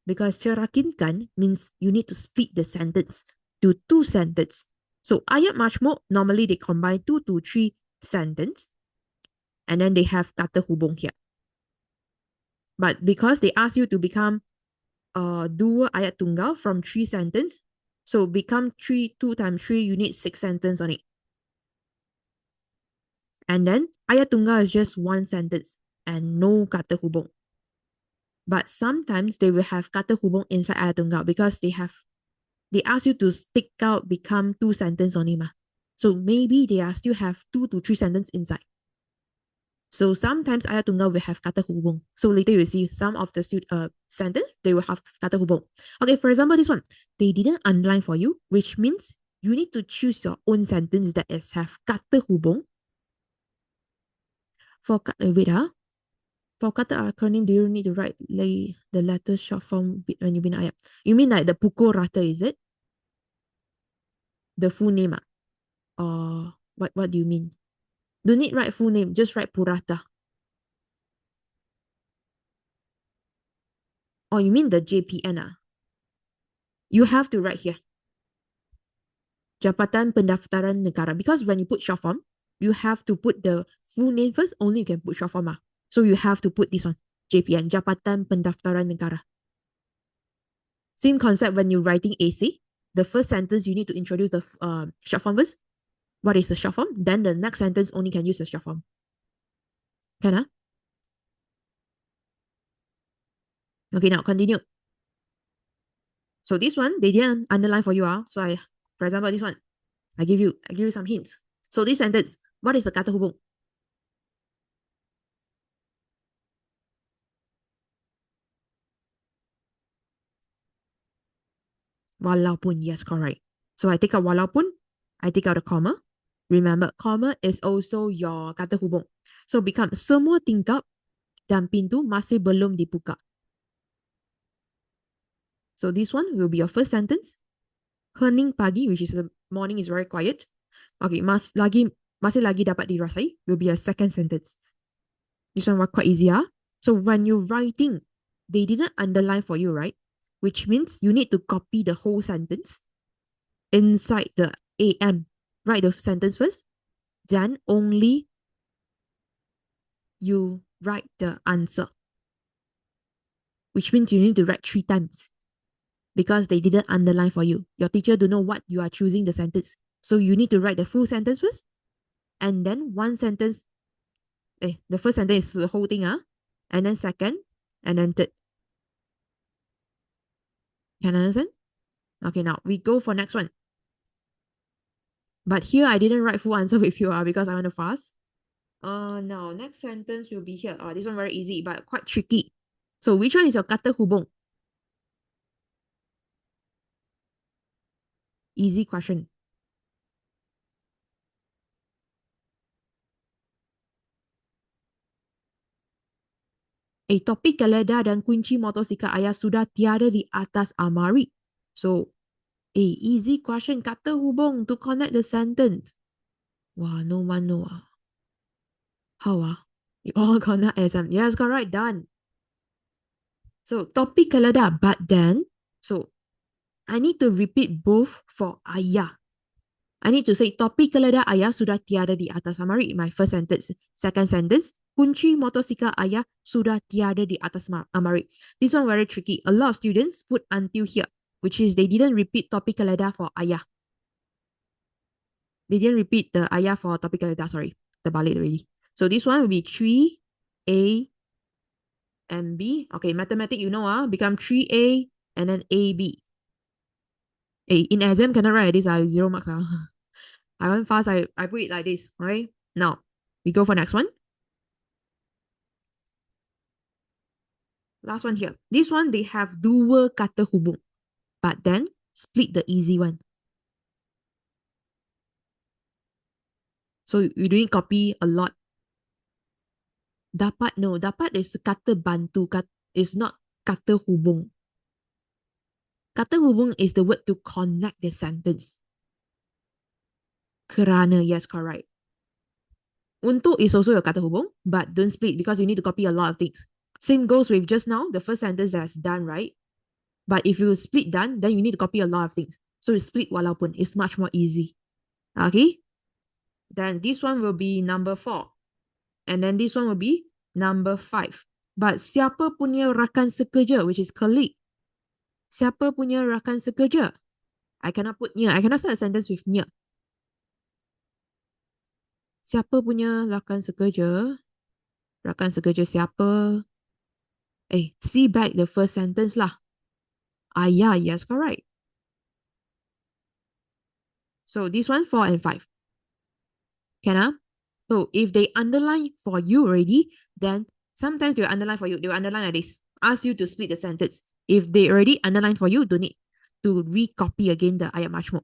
because cerakinkan means you need to split the sentence to 2 sentences. So ayat majmuk, normally they combine 2 to 3 sentences, and then they have kata hubung here. But because they ask you to become dua ayat tunggal from 3 sentences, so become 2 times 3, you need 6 sentences on it. And then ayat tunggal is just 1 sentence and no kata hubung. But sometimes they will have kata hubung inside ayat tunggal because they ask you to stick out, become 2 sentences only mah. So maybe they are still have 2 to 3 sentences inside. So sometimes ayat tunggal will have kata hubung. So later you will see some of the sentence, they will have kata hubung. Okay, for example, this one, they didn't underline for you, which means you need to choose your own sentence that is have kata hubung. For for kata acronym, do you need to write the letter short form when you bina ayat? You mean like the pukul rata, is it? The full name, or what do you mean? Don't need write full name, just write purata. Oh, you mean the JPN? You have to write here. Jabatan Pendaftaran Negara. Because when you put short form, you have to put the full name first, only you can put short form. So you have to put this one, JPN, Jabatan Pendaftaran Negara. Same concept when you're writing essay. The first sentence, you need to introduce the short form first. What is the short form? Then the next sentence only can use the short form. Can Okay, now continue. So this one, they didn't underline for you. So for example, this one, I give you some hints. So this sentence, what is the kata hubung? Walaupun, yes, correct. So I take out walaupun, I take out a comma. Remember, comma is also your kata hubung. So become semua tingkap dan pintu masih belum dibuka. So this one will be your first sentence. Hening pagi, which is the morning, is very quiet. Okay, masih lagi dapat dirasai will be a second sentence. This one was quite easy. So when you're writing, they didn't underline for you, right? Which means you need to copy the whole sentence inside the AM. Write the sentence first. Then only you write the answer. Which means you need to write 3 times. Because they didn't underline for you. Your teacher don't know what you are choosing the sentence. So you need to write the full sentence first. And then one sentence. The first sentence is the whole thing. And then second. And then third. Can you understand? Okay, now we go for next one. But here I didn't write full answer with you because I want to fast. Now next sentence will be here. This one very easy but quite tricky. So which one is your kata hubung? Easy question. Topik geledah dan kunci motosikal ayah sudah tiada di atas almari. So, easy question. Kata hubung to connect the sentence. Wah, no one know. How? You all gonna exam. Yes, correct. Done. So, topik geledah. But then, so, I need to repeat both for ayah. I need to say topik geledah ayah sudah tiada di atas almari. My first sentence. Second sentence. Kunci motosikal ayah sudah tiada di atas almari. This one very tricky. A lot of students put until here, which is they didn't repeat topik geledah for ayah. They didn't repeat the ayah for topik geledah, sorry. Terbalik already. So this one will be 3A and B. Okay, mathematics, you know, become 3A and then AB. In exam, cannot write this, 0 marks. I went fast, I put it like this, right? Now, we go for next one. Last one here. This one, they have dua kata hubung. But then, split the easy one. So you don't need copy a lot. Dapat, no. Dapat is kata bantu. Is not kata hubung. Kata hubung is the word to connect the sentence. Kerana, yes, correct. Untuk is also a kata hubung, but don't split because you need to copy a lot of things. Same goes with just now, the first sentence that's done, right? But if you split done, then you need to copy a lot of things. So you split walaupun. It's much more easy. Okay? Then this one will be number 4. And then this one will be number 5. But siapa punya rakan sekerja, which is colleague? Siapa punya rakan sekerja? I cannot put near. I cannot start a sentence with near. Siapa punya rakan sekerja? Rakan sekerja siapa? See back the first sentence lah. Yeah, yes, correct. So this one, 4 and 5. Can? So if they underline for you already, then sometimes they will underline for you. They will underline like this. Ask you to split the sentence. If they already underline for you, don't need to recopy again the ayat majmuk.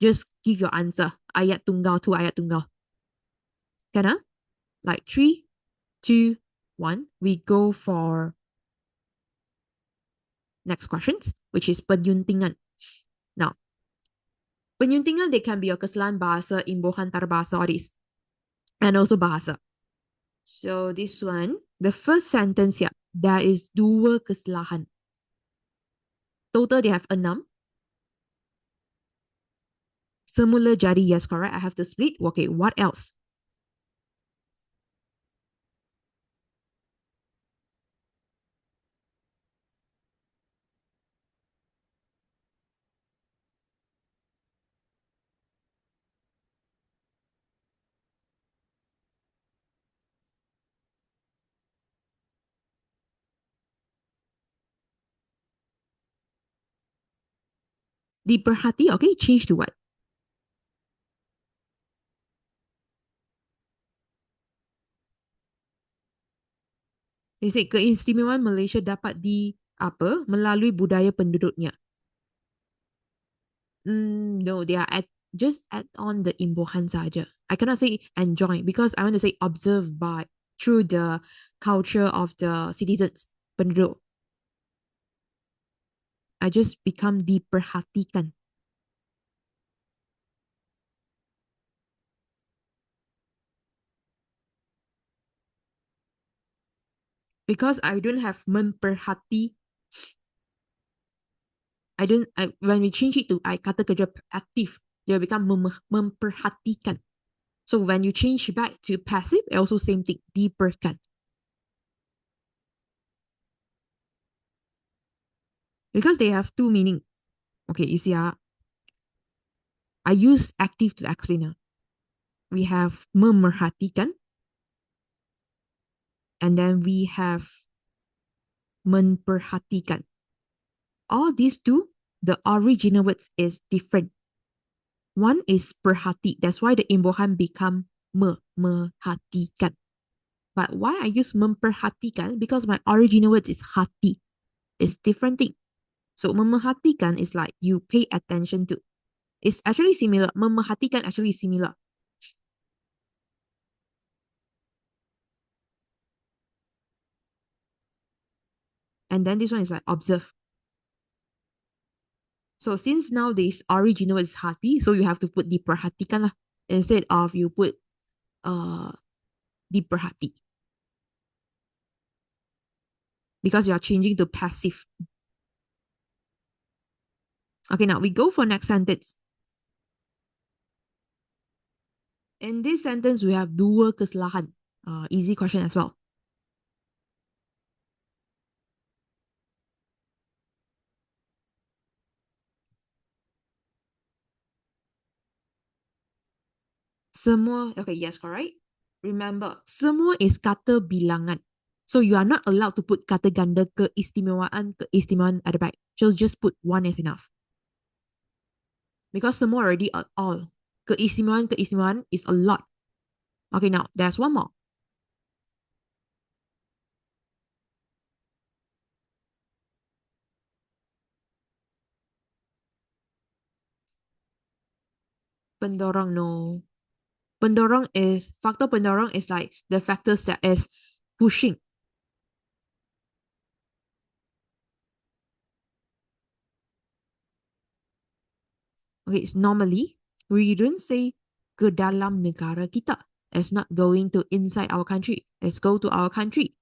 Just give your answer. Ayat tunggal to ayat tunggal. Can? Like 3, 2, 1. We go for next questions, which is penyuntingan. Now, penyuntingan, they can be a kesalahan bahasa, imbuhan antarabahasa, or this. And also bahasa. So this one, the first sentence here, there is dua kesalahan. Total, they have 6. Semula jadi, yes, correct. I have to split. Okay, what else? Diperhati, okay, change to what? They say keistimewaan Malaysia dapat melalui budaya penduduknya. No, they are just add on the imbuhan saja. I cannot say enjoy because I want to say observe by through the culture of the citizens, penduduk. I just become diperhatikan. Because I don't have memperhati. When we change it to kata kerja active, they become memperhatikan. So when you change back to passive, also same thing, diperkan. Because they have 2 meaning. Okay, you see, I use active to explain. We have memerhatikan, and then we have memperhatikan. All these 2, the original words is different. One is perhati. That's why the imbuhan become merhatikan. But why I use memperhatikan? Because my original words is hati. It's different thing. So memerhatikan is like you pay attention to. It's actually similar. Memerhatikan actually similar. And then this one is like observe. So since now this original is hati, so you have to put diperhatikan lah, instead of you put diperhati. Because you are changing to passive. Okay, now we go for next sentence. In this sentence, we have dua kesalahan. Easy question as well. Semua, okay, yes, correct. Remember, semua is kata bilangan. So you are not allowed to put kata ganda keistimewaan ada baik. So just put one is enough. Because semua already all. Keistimewaan is a lot. Okay, now there's one more. Pendorong, no. Faktor pendorong is like the factors that is pushing. Okay, it's normally we don't say ke dalam negara kita. It's not going to inside our country. Let's go to our country.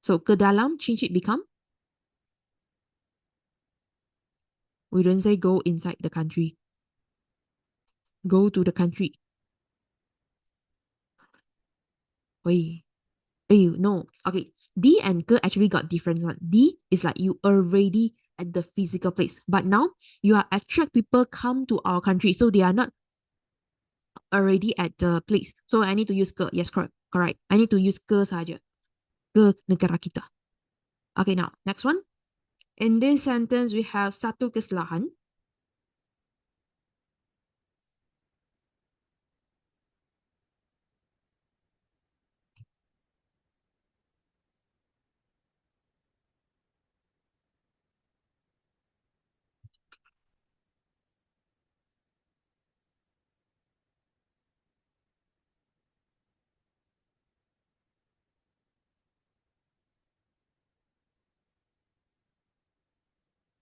So ke dalam, change it become. We don't say go inside the country. Go to the country. Wait. No. Okay. D and ke actually got different one. D is like you already at the physical place. But now you are attract people come to our country. So they are not already at the place. So I need to use ke. Yes, correct. Correct. I need to use ke saja. Ke negara kita. Okay, now next one. In this sentence, we have satu kesalahan.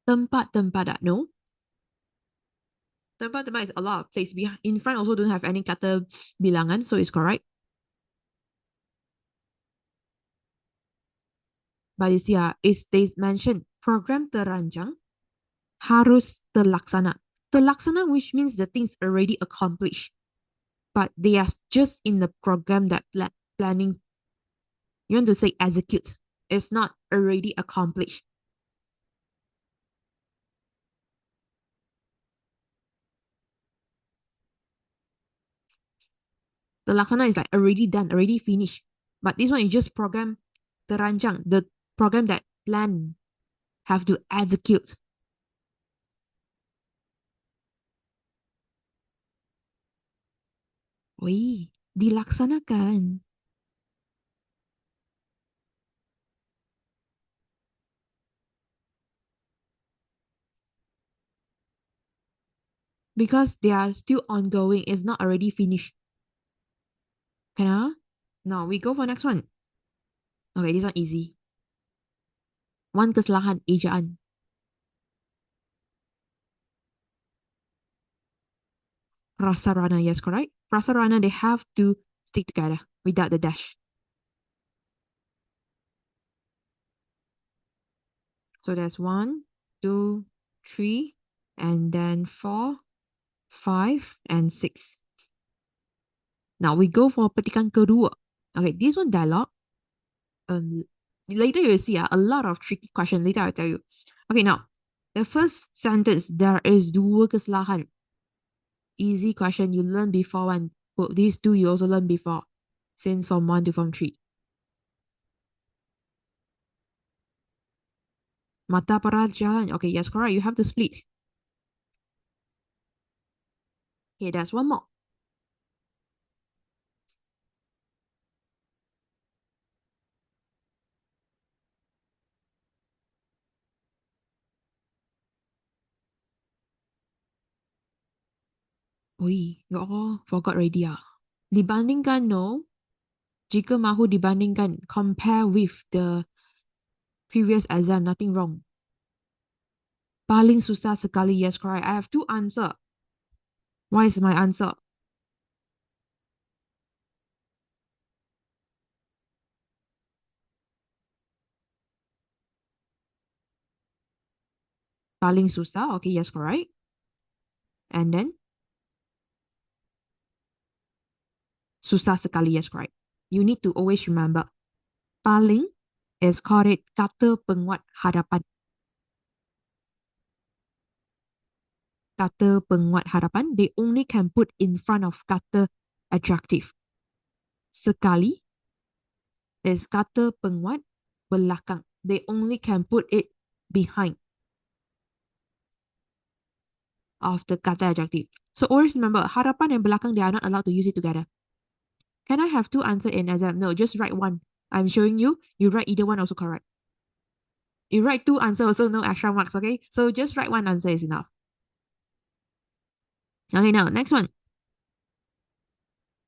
Tempat-tempat, no. Tempat-tempat is a lot of place. In front also don't have any kata bilangan, so it's correct. But you see, they mentioned program terancang harus terlaksana. Terlaksana, which means the things already accomplished, but they are just in the program that planning. You want to say execute. It's not already accomplished. Terlaksana is like already done, already finished. But this one is just program terancang, the program that plan have to execute. Wih, dilaksanakan. Because they are still ongoing, it's not already finished. Can Now we go for next one. Okay, this one easy. One kesalahan ejaan. Prasarana, yes, correct. Prasarana, they have to stick together without the dash. So there's 1, 2, 3, and then 4, 5, and 6. Now we go for petikan kedua. Okay, this one dialogue. Later you will see a lot of tricky question. Later I'll tell you. Okay, now the first sentence, there is dua kesalahan. Easy question you learned before one. Well, these two you also learned before, since Form 1 to Form 3. Mata pelajaran. Okay, yes, correct. You have to split. Okay, there's one more. Ui, oh, forgot already ah. Dibandingkan, no. Jika mahu dibandingkan, compare with the previous exam, nothing wrong. Paling susah sekali, yes, correct. I have two answer. What is my answer? Paling susah, okay, yes, correct. And then susah sekali, yes, correct. You need to always remember. Paling is called it kata penguat hadapan. Kata penguat hadapan, they only can put in front of kata adjective. Sekali is kata penguat belakang. They only can put it behind of the kata adjective. So always remember, hadapan and belakang, they are not allowed to use it together. Can I have two answers in exam? No, just write one. I'm showing you. You write either one also correct. You write two answers also no extra marks, okay? So just write one answer is enough. Okay, now next one.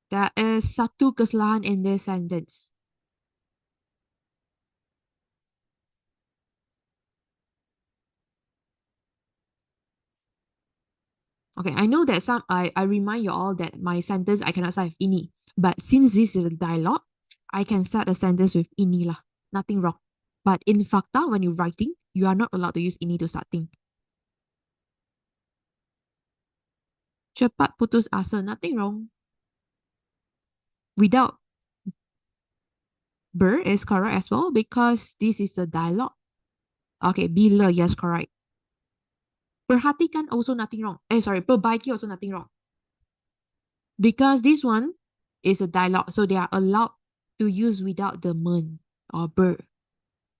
There is satu kesalahan in this sentence. Okay, I know that I remind you all that my sentence I cannot start with ini. But since this is a dialogue, I can start a sentence with ini lah. Nothing wrong. But in fakta, when you're writing, you are not allowed to use ini to start thing. Cepat putus asa, nothing wrong. Without ber is correct as well because this is a dialogue. Okay, bila, yes, correct. Perhatikan also nothing wrong. Perbaiki also nothing wrong. Because this one is a dialogue, so they are allowed to use without the men or ber.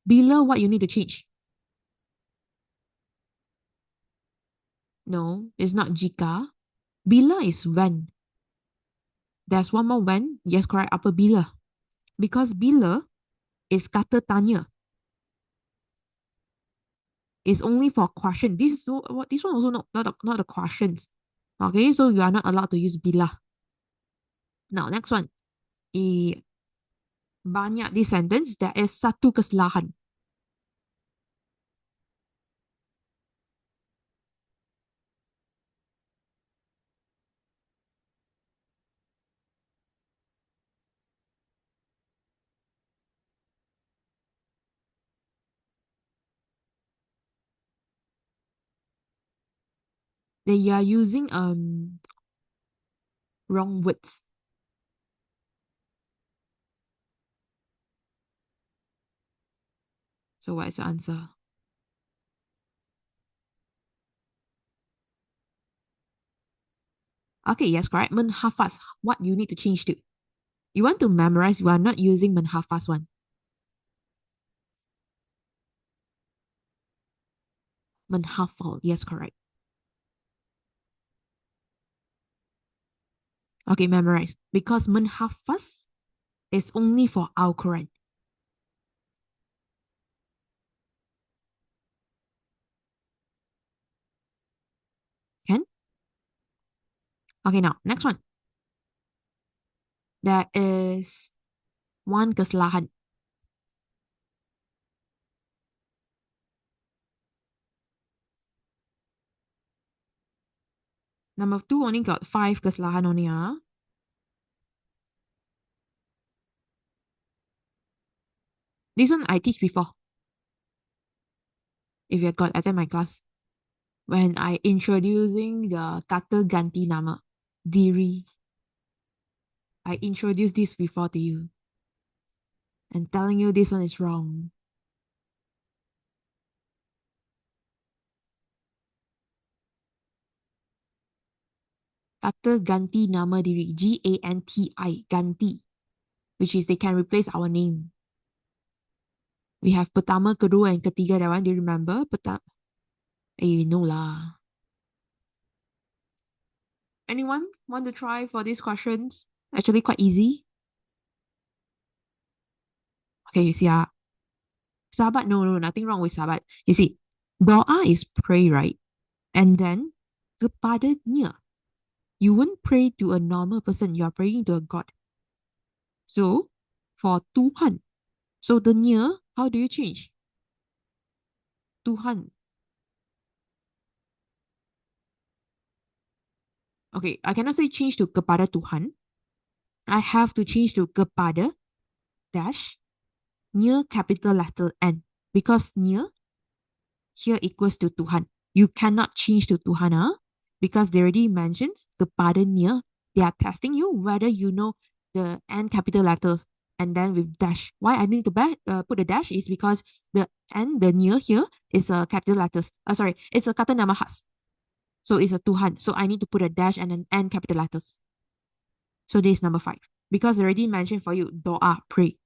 Bila, what you need to change? No, it's not jika. Bila is when. There's one more when. Yes, correct. Apabila. Because bila is kata tanya. It's only for question. This one also not a questions. Okay, so you are not allowed to use bila. Now, next one. Banyak this sentence, there is satu kesalahan. They are using wrong words. So what is the answer? Okay, yes, correct. Menghafaz. What you need to change to? You want to memorize, you are not using menghafaz one. Menghafal. Yes, correct. Okay, memorize. Because menghafaz is only for Al-Quran. Can? Okay, now, next one. There is one kesalahan. Number 2 only got 5 kesalahan only, huh? This one I teach before. If you got attend my class. When I introducing the kata ganti nama, diri. I introduced this before to you. And telling you this one is wrong. Kata ganti nama diri, Ganti, ganti, which is they can replace our name. We have pertama, kedua, and ketiga. That one, do you remember? No lah. Anyone want to try for these questions? Actually quite easy. Okay, you see, sahabat, no, nothing wrong with sahabat. You see, doa is pray, right? And then, kepadanya. You won't pray to a normal person. You are praying to a God. So, for Tuhan. So, the nya, how do you change? Tuhan. Okay, I cannot say change to kepada Tuhan. I have to change to kepada dash nya capital letter N. Because nya here equals to Tuhan. You cannot change to Tuhan, because they already mentioned kepadanya. They are testing you whether you know the N capital letters and then with dash. Why I need to put a dash is because the N, the nya here is a capital letters. Sorry, it's a kata nama khas. So it's a Tuhan. So I need to put a dash and an N capital letters. So this is number 5. Because they already mentioned for you, doa, pray.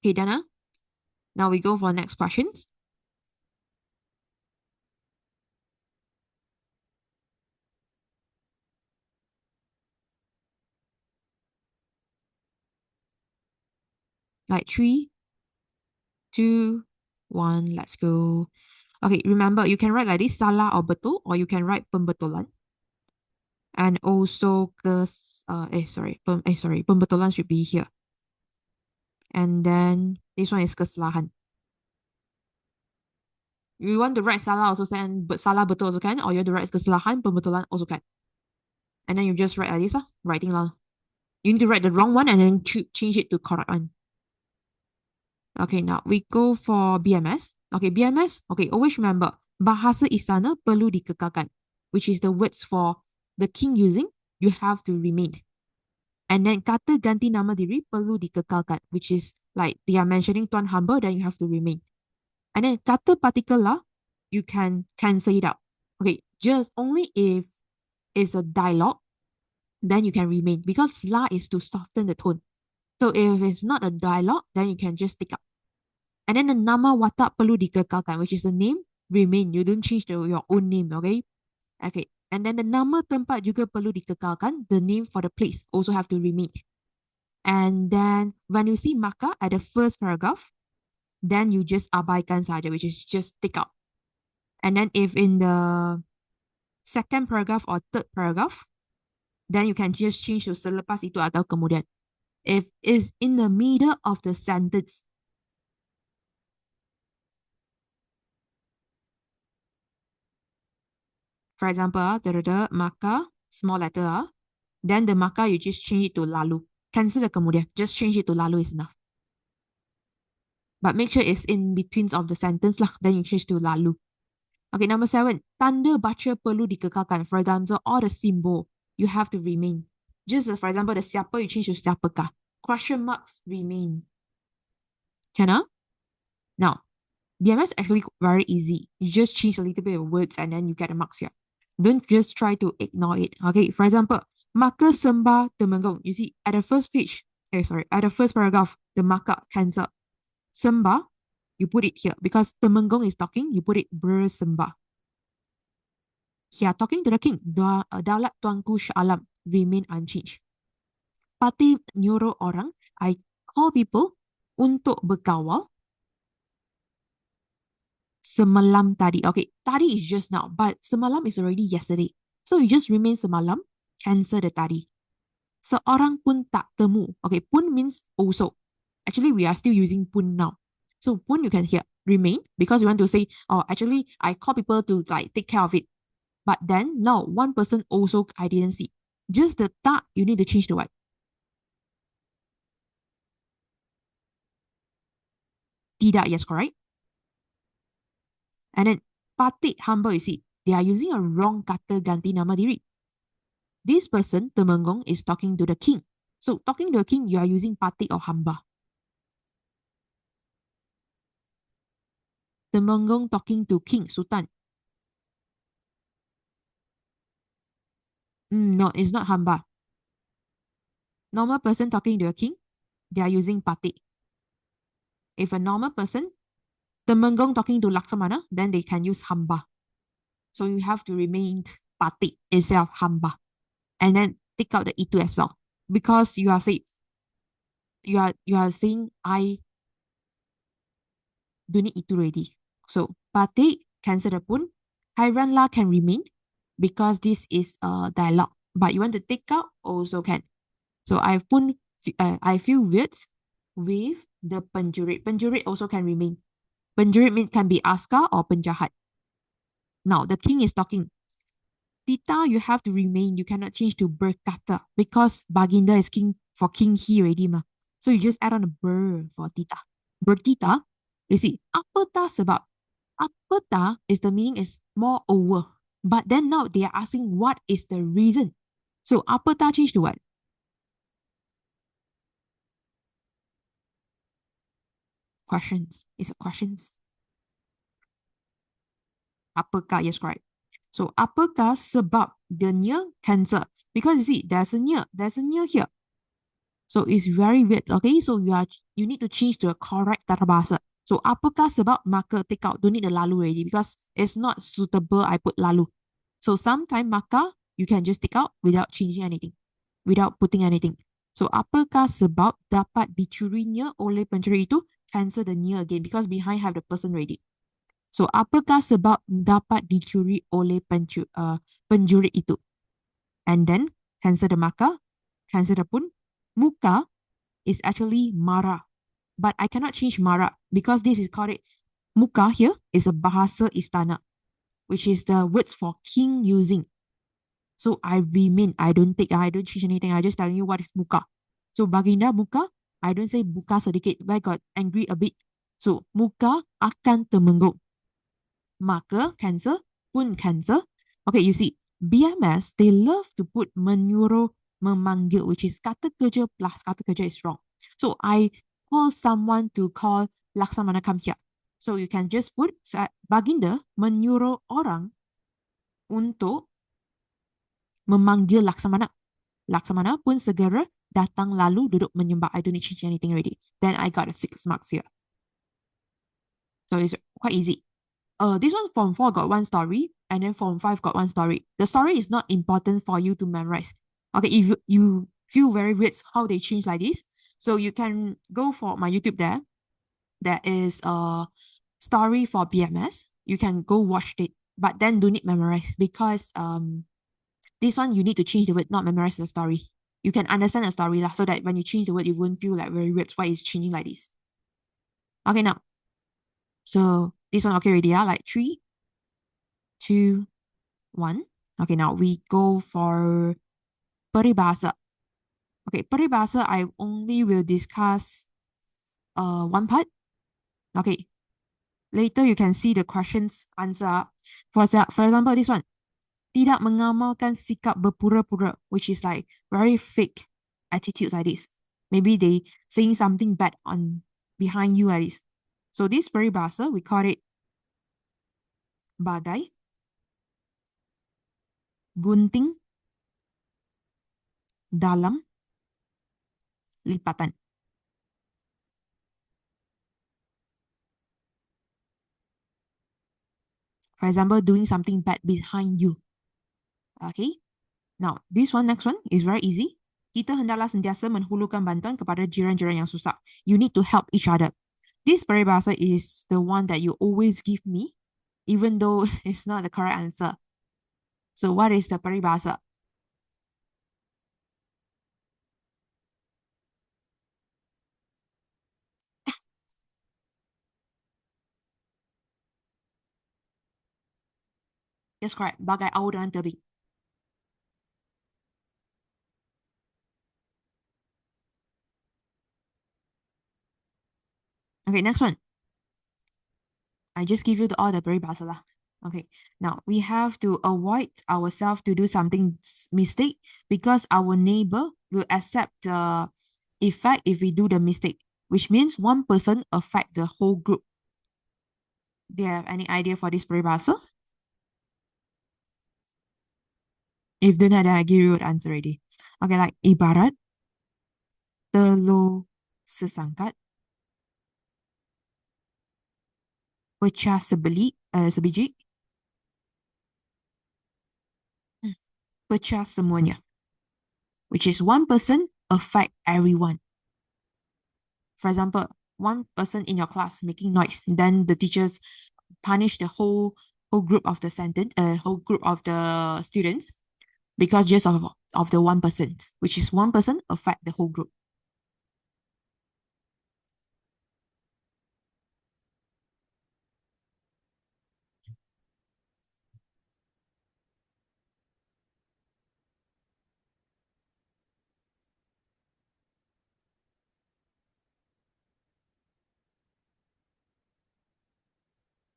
Okay, Dana. Now we go for next questions. Like 3, 2, 1, let's go. Okay, remember, you can write like this, salah or betul, or you can write pembetulan. And also, pembetulan should be here. And then this one is kesalahan. You want to write salah also can, but salah betul also can, or you want to write kesalahan, pembetulan also can. And then you just write like this, writing lah. You need to write the wrong one and then change it to correct one. Okay, now we go for BMS. Okay, BMS. Okay, always remember, bahasa istana perlu dikekalkan, which is the words for the king using, you have to remain. And then kata ganti nama diri perlu dikekalkan, which is like they are mentioning tuan hamba, then you have to remain. And then kata particular, you can cancel it out. Okay, just only if it's a dialogue, then you can remain, because la is to soften the tone. So if it's not a dialogue, then you can just take out. And then the nama watak perlu dikekalkan, which is the name, remain. You don't change your own name, okay? Okay. And then the nama tempat juga perlu dikekalkan. The name for the place also have to remain. And then when you see maka at the first paragraph, then you just abaikan saja, which is just take out. And then if in the second paragraph or third paragraph, then you can just change to selepas itu atau kemudian. If it's in the middle of the sentence, for example, maka, small letter, then the maka you just change it to lalu. Cancel the kemudian, just change it to lalu is enough. But make sure it's in between of the sentence lah, then you change to lalu. Okay, number 7, tanda baca perlu dikekalkan. For example, all the symbol, you have to remain. Just for example, the siapa, you change to siapakah. Question marks remain. Can I? Now, BMS actually very easy. You just change a little bit of words and then you get the marks here. Don't just try to ignore it. Okay, for example, maka sembah Temenggung. You see, at the first page, at the first paragraph, the maka cancel. Sembah, you put it here. Because Temenggung is talking, you put it bersembah. Here, talking to the king, Daulat Tuanku Shah Alam, remain unchanged. Pati nyuruh orang, I call people untuk berkawal semalam tadi. Okay, tadi is just now, but semalam is already yesterday. So you just remain semalam, cancel the tadi. Seorang pun tak temu. Okay, pun means also. Actually, we are still using pun now. So pun you can hear remain because you want to say, oh, actually, I call people to like take care of it. But then now one person also I didn't see. Just the tak, you need to change the what? Tidak, yes, correct. And then patik hamba, you see, they are using a wrong kata ganti nama diri. This person, Temenggung, is talking to the king. So talking to the king, you are using patik or hamba. Temenggung talking to king, sultan. No, it's not hamba. Normal person talking to a king, they are using patik. If a normal person, Temenggung talking to Laksamana, then they can use hamba. So you have to remain patik instead of hamba. And then take out the itu as well. Because you are saying I don't need itu already. So patik, cancel the pun. Hairanlah can remain because this is a dialogue. But you want to take out also can. So I feel weird with the penjurit. Penjurit also can remain. Penjurit can be askar or penjahat. Now the king is talking. Tita, you have to remain. You cannot change to berkata because baginda is king for king he already ma. So you just add on a ber for tita. Bertita, you see, apata sebab. Apata is the meaning is more over. But then now they are asking what is the reason. So apata change to what? Questions. Is it questions? Apakah? Yes, correct. So apakah sebab the near cancel? Because you see, there's a near here. So it's very weird. Okay, so you need to change to a correct tata bahasa. So apakah sebab maka take out, don't need the lalu already because it's not suitable. I put lalu. So sometime maka you can just take out without changing anything, without putting anything. So apakah sebab dapat dicurinya oleh pencuri itu, cancel the near again because behind have the person already. So, apakah sebab dapat dicuri oleh penjuri itu? And then, cancel the marker, cancel the pun. Muka is actually marah. But I cannot change marah because this is called it. Muka here is a bahasa istana, which is the words for king using. So I remain, I don't change anything. I just telling you what is muka. So baginda muka, I don't say muka sedikit, but I got angry a bit. So muka akan temenggung. Maka cancel, pun cancel. Okay, you see, BMS, they love to put menyuruh, memanggil, which is kata kerja plus kata kerja is wrong. So I call someone to call Laksamana come here. So you can just put baginda menyuruh orang untuk memanggil Laksamana. Laksamana pun segera datang lalu duduk menyembah. I don't need to change anything already. Then I got a 6 marks here. So it's quite easy. This one Form 4 got one story, and then Form 5 got one story. The story is not important for you to memorize. Okay, if you feel very weird how they change like this, so you can go for my YouTube there. There is a story for BMS. You can go watch it, but then do need memorize because this one you need to change the word, not memorize the story. You can understand the story lah, so that when you change the word, you won't feel like very weird why it's changing like this. Okay, now. So this one okay already, like 3, 2, 1. Okay, now we go for peribahasa. Okay, peribahasa, I only will discuss one part. Okay, later you can see the questions answer. For example, this one. Tidak mengamalkan sikap berpura-pura, which is like very fake attitudes like this. Maybe they saying something bad on behind you like this. So this peribahasa, we call it badai, gunting, dalam, lipatan. For example, doing something bad behind you. Okay. Now, this one, next one is very easy. Kita hendaklah sentiasa menghulurkan bantuan kepada jiran-jiran yang susah. You need to help each other. This peribahasa is the one that you always give me, even though it's not the correct answer. So what is the peribahasa? Yes, correct. Bagai awal dengan tebing. Okay, next one. I just give you all the peribahasa lah. Okay, now we have to avoid ourselves to do something mistake because our neighbor will accept the effect if we do the mistake, which means one person affect the whole group. Do you have any idea for this peribahasa? If don't have, then I give you the answer already. Okay, like ibarat telur sesangkat pecah sebiji pecah semuanya, which is one person affect everyone. For example, one person in your class making noise, then the teachers punish the whole group of the whole group of the students because just of the one person, which is one person affect the whole group.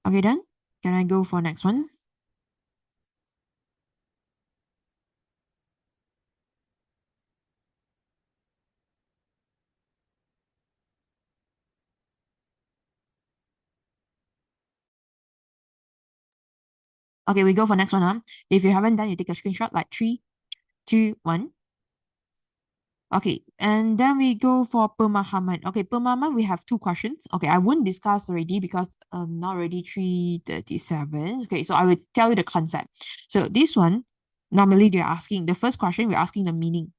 Okay, done? Can I go for next one? Okay, we go for next one. If you haven't done, you take a screenshot like 3, 2, 1. Okay, and then we go for pemahaman. Okay, pemahaman, we have 2 questions. Okay, I won't discuss already because now already 3:37. Okay, so I will tell you the concept. So this one, normally they're asking, the first question, we're asking the meaning.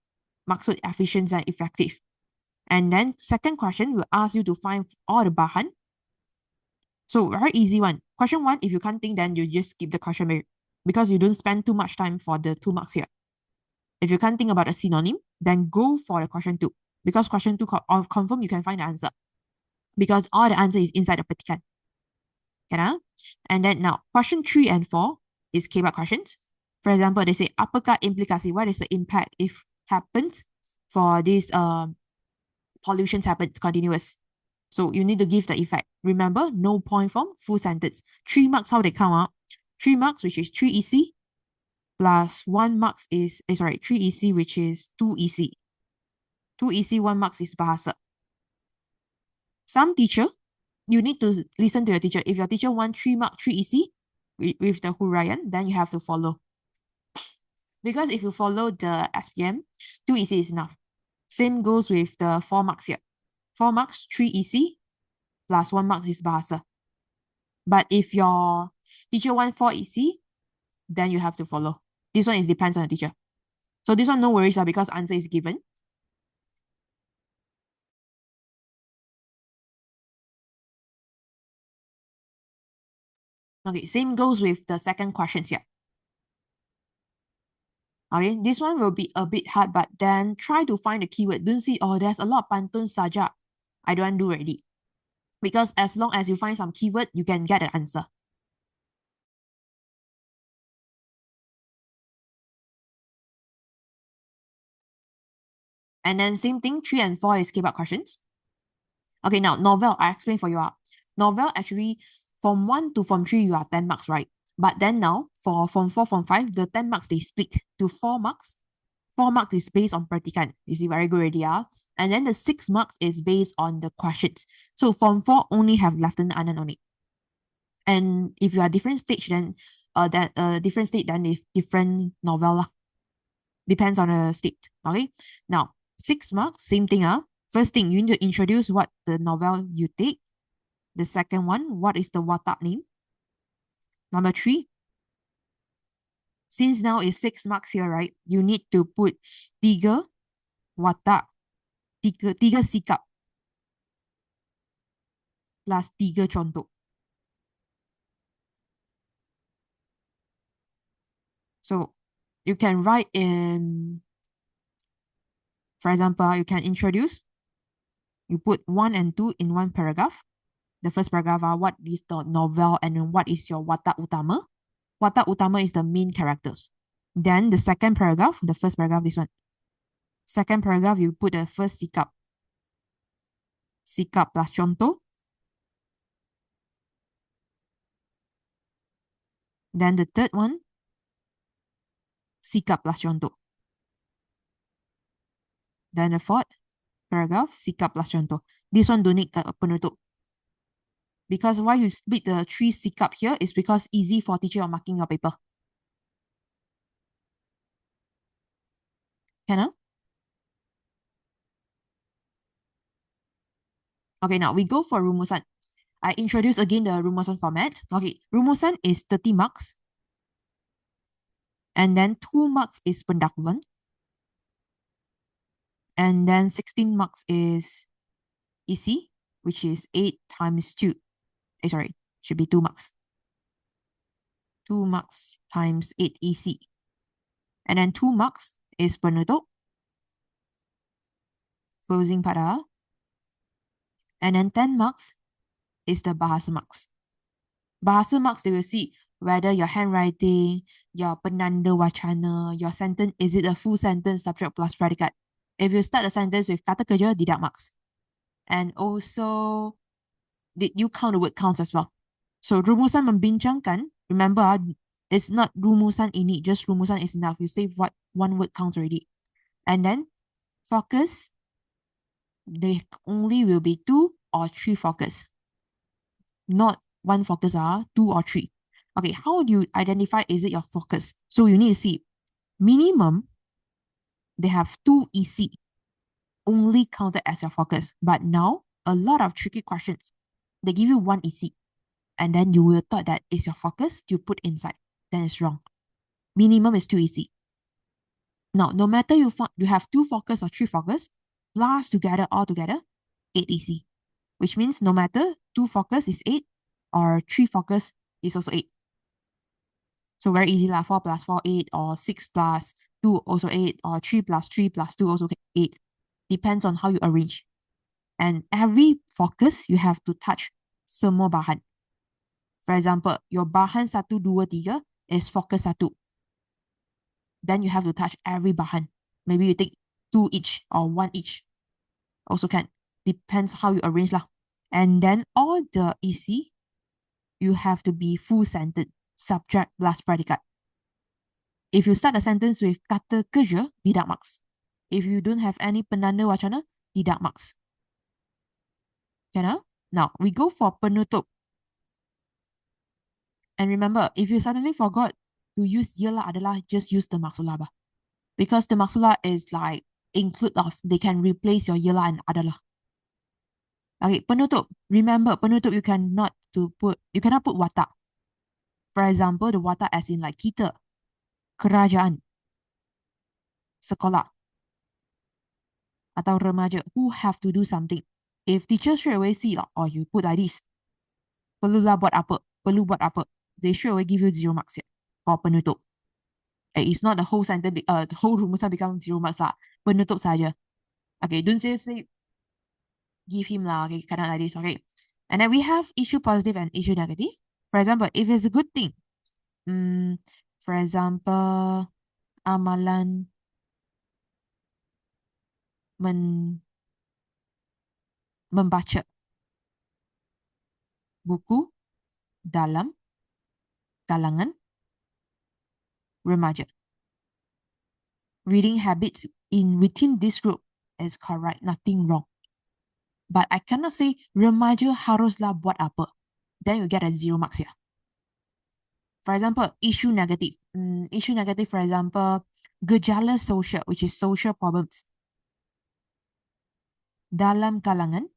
Maksud, efficient, and effective. And then second question, we'll ask you to find all the bahan. So very easy one. question 1, if you can't think, then you just skip the question because you don't spend too much time for the 2 marks here. If you can't think about a synonym, then go for the question 2, because question 2 confirm you can find the answer, because all the answer is inside the petikan. Okay, and then now question 3 and 4 is keyword questions. For example, they say apakah implikasi, what is the impact if happens for this pollution happens continuous. So you need to give the effect. Remember, no point form, full sentence. 3 marks, how they come out? 3 marks, which is 3 EC, plus 1 marks is, 3 EC, which is 2 EC. 2 EC, 1 marks is bahasa. Some teacher, you need to listen to your teacher. If your teacher wants 3 mark, 3 EC with the huraian, then you have to follow. Because if you follow the SPM, 2 EC is enough. Same goes with the 4 marks here. 4 marks, 3 EC, plus 1 marks is bahasa. But if your teacher wants 4 EC, then you have to follow. This one depends on the teacher. So this one, no worries because answer is given. Okay, same goes with the second questions here. Okay, this one will be a bit hard, but then try to find the keyword. Don't see, oh, there's a lot of pantun saja. I don't do already. Because as long as you find some keyword, you can get an answer. And then same thing, 3 and 4 is keyword questions. Okay, now novel, I explain for you. Novel actually, from 1 to from 3, you are 10 marks, right? But then now, for from 4, from 5, the 10 marks, they split to 4 marks. 4 marks is based on practical. You see, very good already. And then the 6 marks is based on the questions. So from 4 only have Lieutenant Anand on it. And if you are different stage, then different state, then if different novel. Depends on the state. Okay. Now, 6 marks, same thing. First thing, you need to introduce what the novel you take. The second one, what is the watak name? Number 3, since now is 6 marks here, right? You need to put tiga watak, tiga sikap, plus tiga contoh. So you can write in, for example, you can introduce, you put 1 and 2 in one paragraph. The first paragraph, what is the novel and then what is your watak utama? Watak utama is the main characters. Then the second paragraph, the first paragraph, this one. Second paragraph, you put the first sikap. Sikap plus contoh. Then the third one, sikap plus contoh. Then the fourth paragraph, sikap plus contoh. This one don't need penutup. Because why you split the 3 sikap here is because easy for teacher marking your paper. Can? Okay, now we go for rumusan. I introduce again the rumusan format. Okay, rumusan is 30 marks. And then 2 marks is pendahuluan. And then 16 marks is EC, which is 8 times 2. Sorry, should be 2 marks. 2 marks times 8 EC. And then 2 marks is penutup. Closing pada. And then 10 marks is the bahasa marks. Bahasa marks, they will see whether your handwriting, your penanda wacana, your sentence, is it a full sentence, subject plus predicate? If you start a sentence with kata kerja, deduct marks. And also, did you count the word counts as well? So, rumusan membincangkan, remember, it's not rumusan ini, just rumusan is enough. You save what 1 word counts already. And then, focus, they only will be 2 or 3 focus. Not 1 focus, 2 or 3. Okay, how do you identify is it your focus? So you need to see minimum, they have 2 EC only counted as your focus. But now, a lot of tricky questions, they give you 1 EC. And then you will thought that is your focus, you put inside. Then it's wrong. Minimum is 2 EC. Now, no matter you have 2 focus or 3 focus, plus together, all together, 8 EC. Which means no matter 2 focus is 8 or 3 focus, is also 8. So very easy lah. 4 plus 4, 8, or 6 plus 2, also 8, or 3 plus 3 plus 2, also 8. Depends on how you arrange. And every focus, you have to touch semua bahan. For example, your bahan 1, 2, 3 is focus 1. Then you have to touch every bahan. Maybe you take 2 each or 1 each. Also can. Depends how you arrange lah. And then all the EC, you have to be full sentence, subject plus predicate. If you start a sentence with kata kerja, tidak marks. If you don't have any penanda wacana, tidak marks. Can? Now, we go for penutup. And remember, if you suddenly forgot to use ialah adalah, just use the maksulah bah. Because the maksulah is like include of, they can replace your ialah and adalah. Okay, penutup. Remember, penutup you cannot put watak. For example, the watak as in like kita, kerajaan, sekolah, atau remaja who have to do something. If teacher straight away see or you put like this, perlulah buat apa, perlu buat apa, they straight away give you 0 marks here for penutup. It's not the whole sentence, the whole rumusan become 0 marks lah. Penutup saja. Okay, don't say give him lah. Okay, cannot like this. Okay, and then we have issue positive and issue negative. For example, if it's a good thing, for example, amalan membaca buku dalam kalangan remaja. Reading habits within this group is correct, nothing wrong. But I cannot say remaja haruslah buat apa. Then you get a 0 marks here. For example, issue negative. Issue negative, for example, gejala social, which is social problems. Dalam kalangan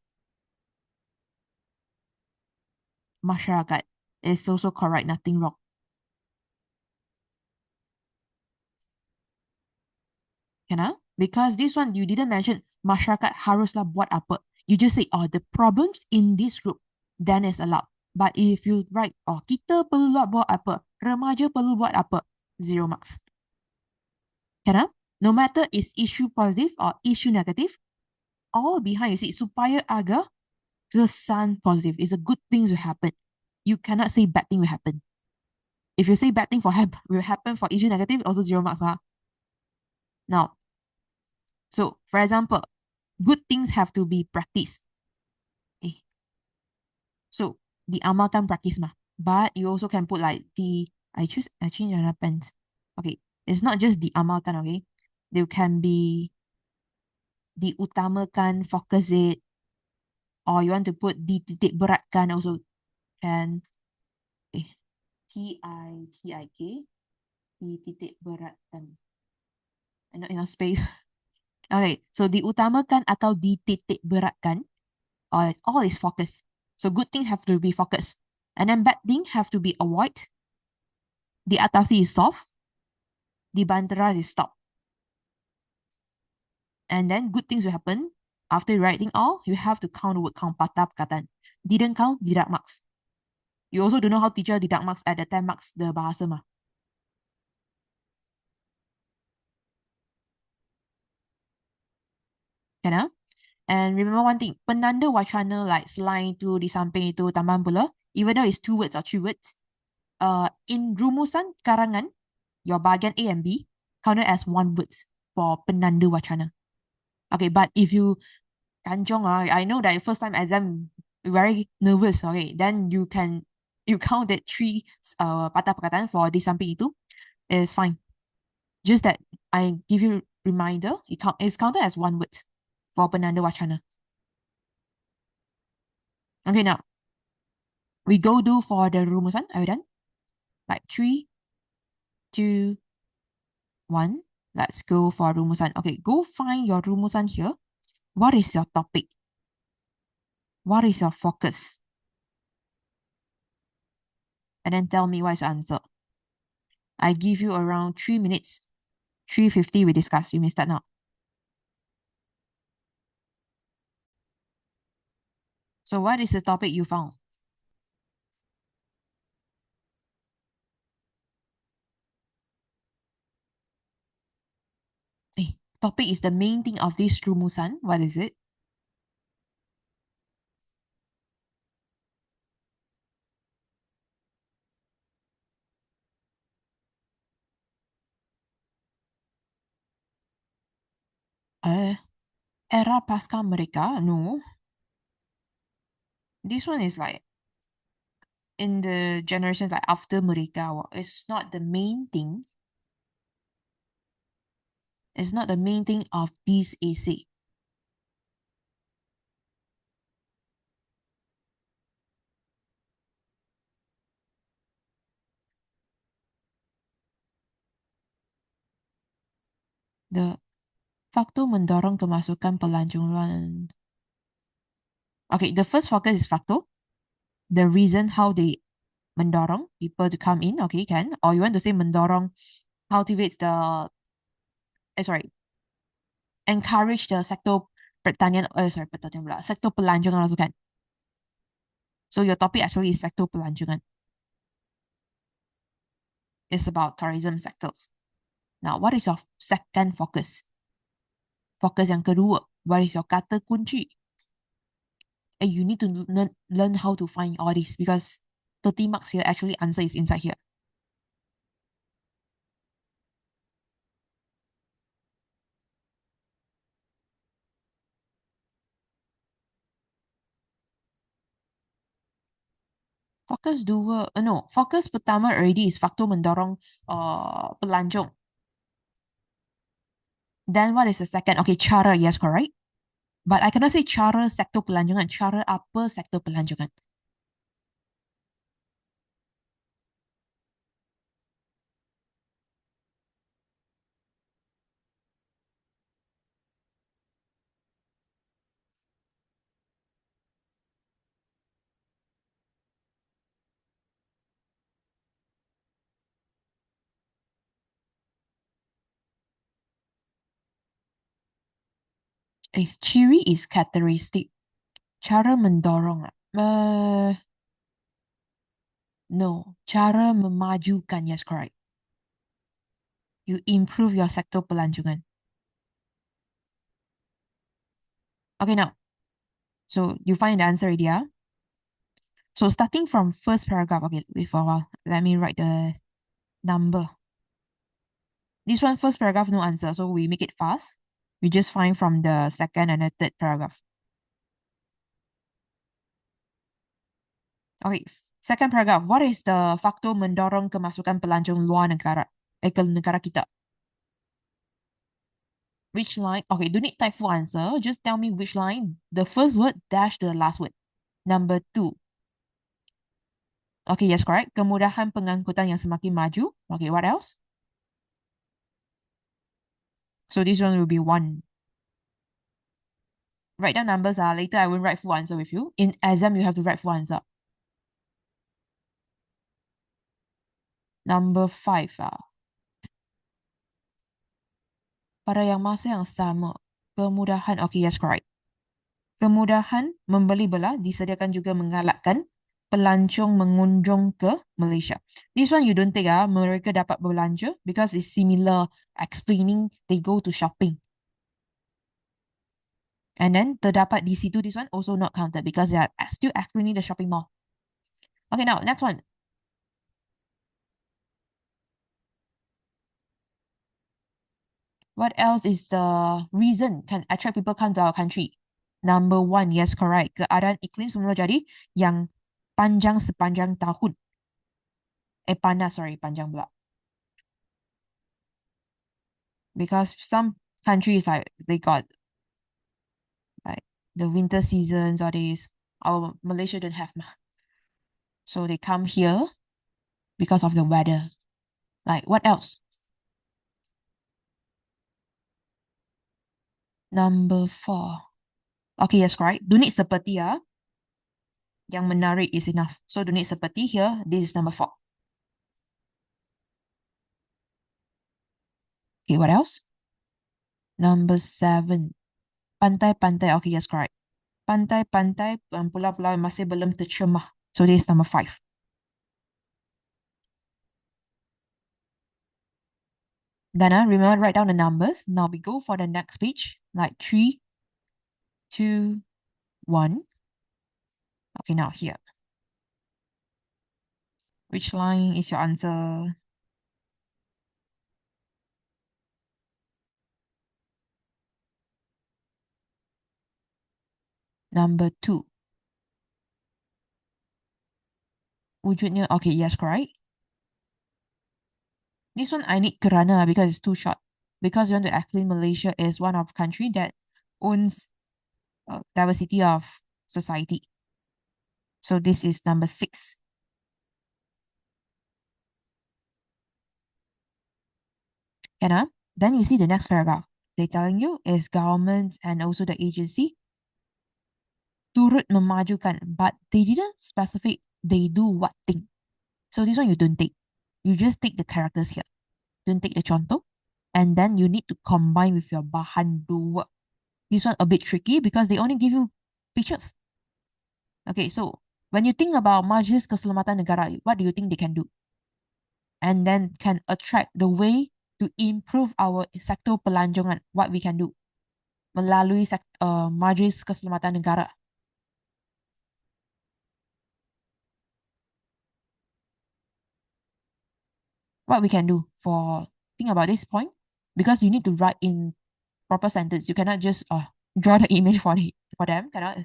masyarakat is also correct, nothing wrong. Can? Because this one, you didn't mention masyarakat haruslah buat apa. You just say, the problems in this group, then is allowed. But if you write, kita perlu buat apa, remaja perlu buat apa, 0 marks. Can? No matter is issue positive or issue negative, all behind you see, supaya agar kesan positive, is a good things will happen. You cannot say bad thing will happen. If you say bad thing will happen for issue negative, also 0 marks. Now, so for example, good things have to be practiced. So diamalkan practice mah. But you also can put like I change another pens. Okay, it's not just diamalkan, okay? There can be diutamakan, focus it, or you want to put dititik beratkan also can. TIK, dititik beratkan. Not enough space. Okay, so diutamakan atau dititik beratkan, all is focus. So good thing have to be focused. And then bad thing have to be avoid. Diatasi is solve. Dibantara is stop. And then good things will happen. After writing all, you have to count the word count patah perkataan. Didn't count, tidak marks. You also don't know how teacher deduct marks at the 10 marks the bahasa mah. Can? And remember one thing, penanda wacana like selain itu, di samping itu, tambahan pula, even though it's 2 words or 3 words, in rumusan karangan, your bahagian A and B counted as 1 words for penanda wacana. Okay, but if you kanjong, I know that first time exam, very nervous, okay, then you count that 3 patah perkataan for di samping itu, is fine. Just that I give you reminder, it's counted as 1 word for penanda wacana. Okay, now we go do for the rumusan. Are you done? Like 3, 2, 1. Let's go for rumusan. Okay, go find your rumusan here. What is your topic? What is your focus? And then tell me what is your answer. I give you around 3 minutes. 3:50 we discuss. You may start now. So what is the topic you found? topic is the main thing of this rumusan, what is it? Era pasca mereka? No. This one is like in the generations like after mereka. It's not the main thing. It's not the main thing of this essay. The faktor mendorong kemasukan pelancongan. Okay, the first focus is factor. The reason how they mendorong people to come in, okay, can. Or you want to say mendorong cultivates the, encourage the sektor pertanian, pertanian pula, sektor pelancongan also kan. So your topic actually is sektor pelancongan. It's about tourism sectors. Now, what is your second focus? Focus yang kedua, what is your kata kunci? And you need to learn how to find all this because 30 marks here actually answer is inside here. Fokus dua, no, fokus pertama already is faktor mendorong pelancong. Then what is the second? Okay, cara, yes, correct. But I cannot say cara sektor pelancongan. Cara apa sektor pelancongan? Ciri is characteristic. Cara mendorong. No, cara memajukan, yes, correct. You improve your sektor pelancongan. Okay, now. So you find the answer already, yeah? So starting from first paragraph, okay, wait for a while. Let me write the number. This one, first paragraph, no answer. So we make it fast. We just find from the second and the third paragraph. Okay, second paragraph. What is the faktor mendorong kemasukan pelancong luar negara? Ke negara kita? Which line? Okay, don't need type full answer. Just tell me which line. The first word dash the last word. Number 2. Okay, yes, correct. Kemudahan pengangkutan yang semakin maju. Okay, what else? So this one will be 1. Write down numbers. Later I won't write full answer with you. In exam, you have to write full answer. Number 5. Pada yang masa yang sama. Kemudahan. Okay, yes, correct. Kemudahan membeli belah disediakan juga menggalakkan pelancong mengunjung ke Malaysia. This one you don't take, mereka dapat berbelanja because it's similar explaining they go to shopping. And then terdapat di situ, this one also not counted because they are still explaining the shopping mall. Okay, now next one. What else is the reason can attract people come to our country? Number 1, yes, correct. Keadaan iklim semula jadi yang panjang sepanjang tahun. Panas, sorry, panjang pula. Because some countries like they got like the winter seasons or days. Our Malaysia don't have so they come here because of the weather. Like what else? Number 4. Okay, yes, correct. Don't need seperti Yang menarik is enough. So don't need seperti here. This is number 4. Okay, what else? Number 7. Pantai-pantai. Okay, yes, correct. Pantai-pantai pulau-pulau masih belum tercemar. So this is number 5. Then remember, write down the numbers. Now we go for the next page, like 3, 2, 1. Okay, now here. Which line is your answer? Number 2. Wujudnya, okay, yes, correct. This one I need kerana because it's too short. Because you want to explain Malaysia is one of country that owns diversity of society. So this is number 6. Can Then you see the next paragraph. They're telling you is governments and also the agency turut memajukan, but they didn't specify they do what thing. So this one you don't take. You just take the characters here. Don't take the contoh. And then you need to combine with your bahan dua. This one a bit tricky because they only give you pictures. Okay, so when you think about Majlis Keselamatan Negara, what do you think they can do? And then can attract the way to improve our sektor pelancongan, what we can do melalui Majlis Keselamatan Negara. What we can do for, think about this point, because you need to write in proper sentence. You cannot just draw the image for them, cannot.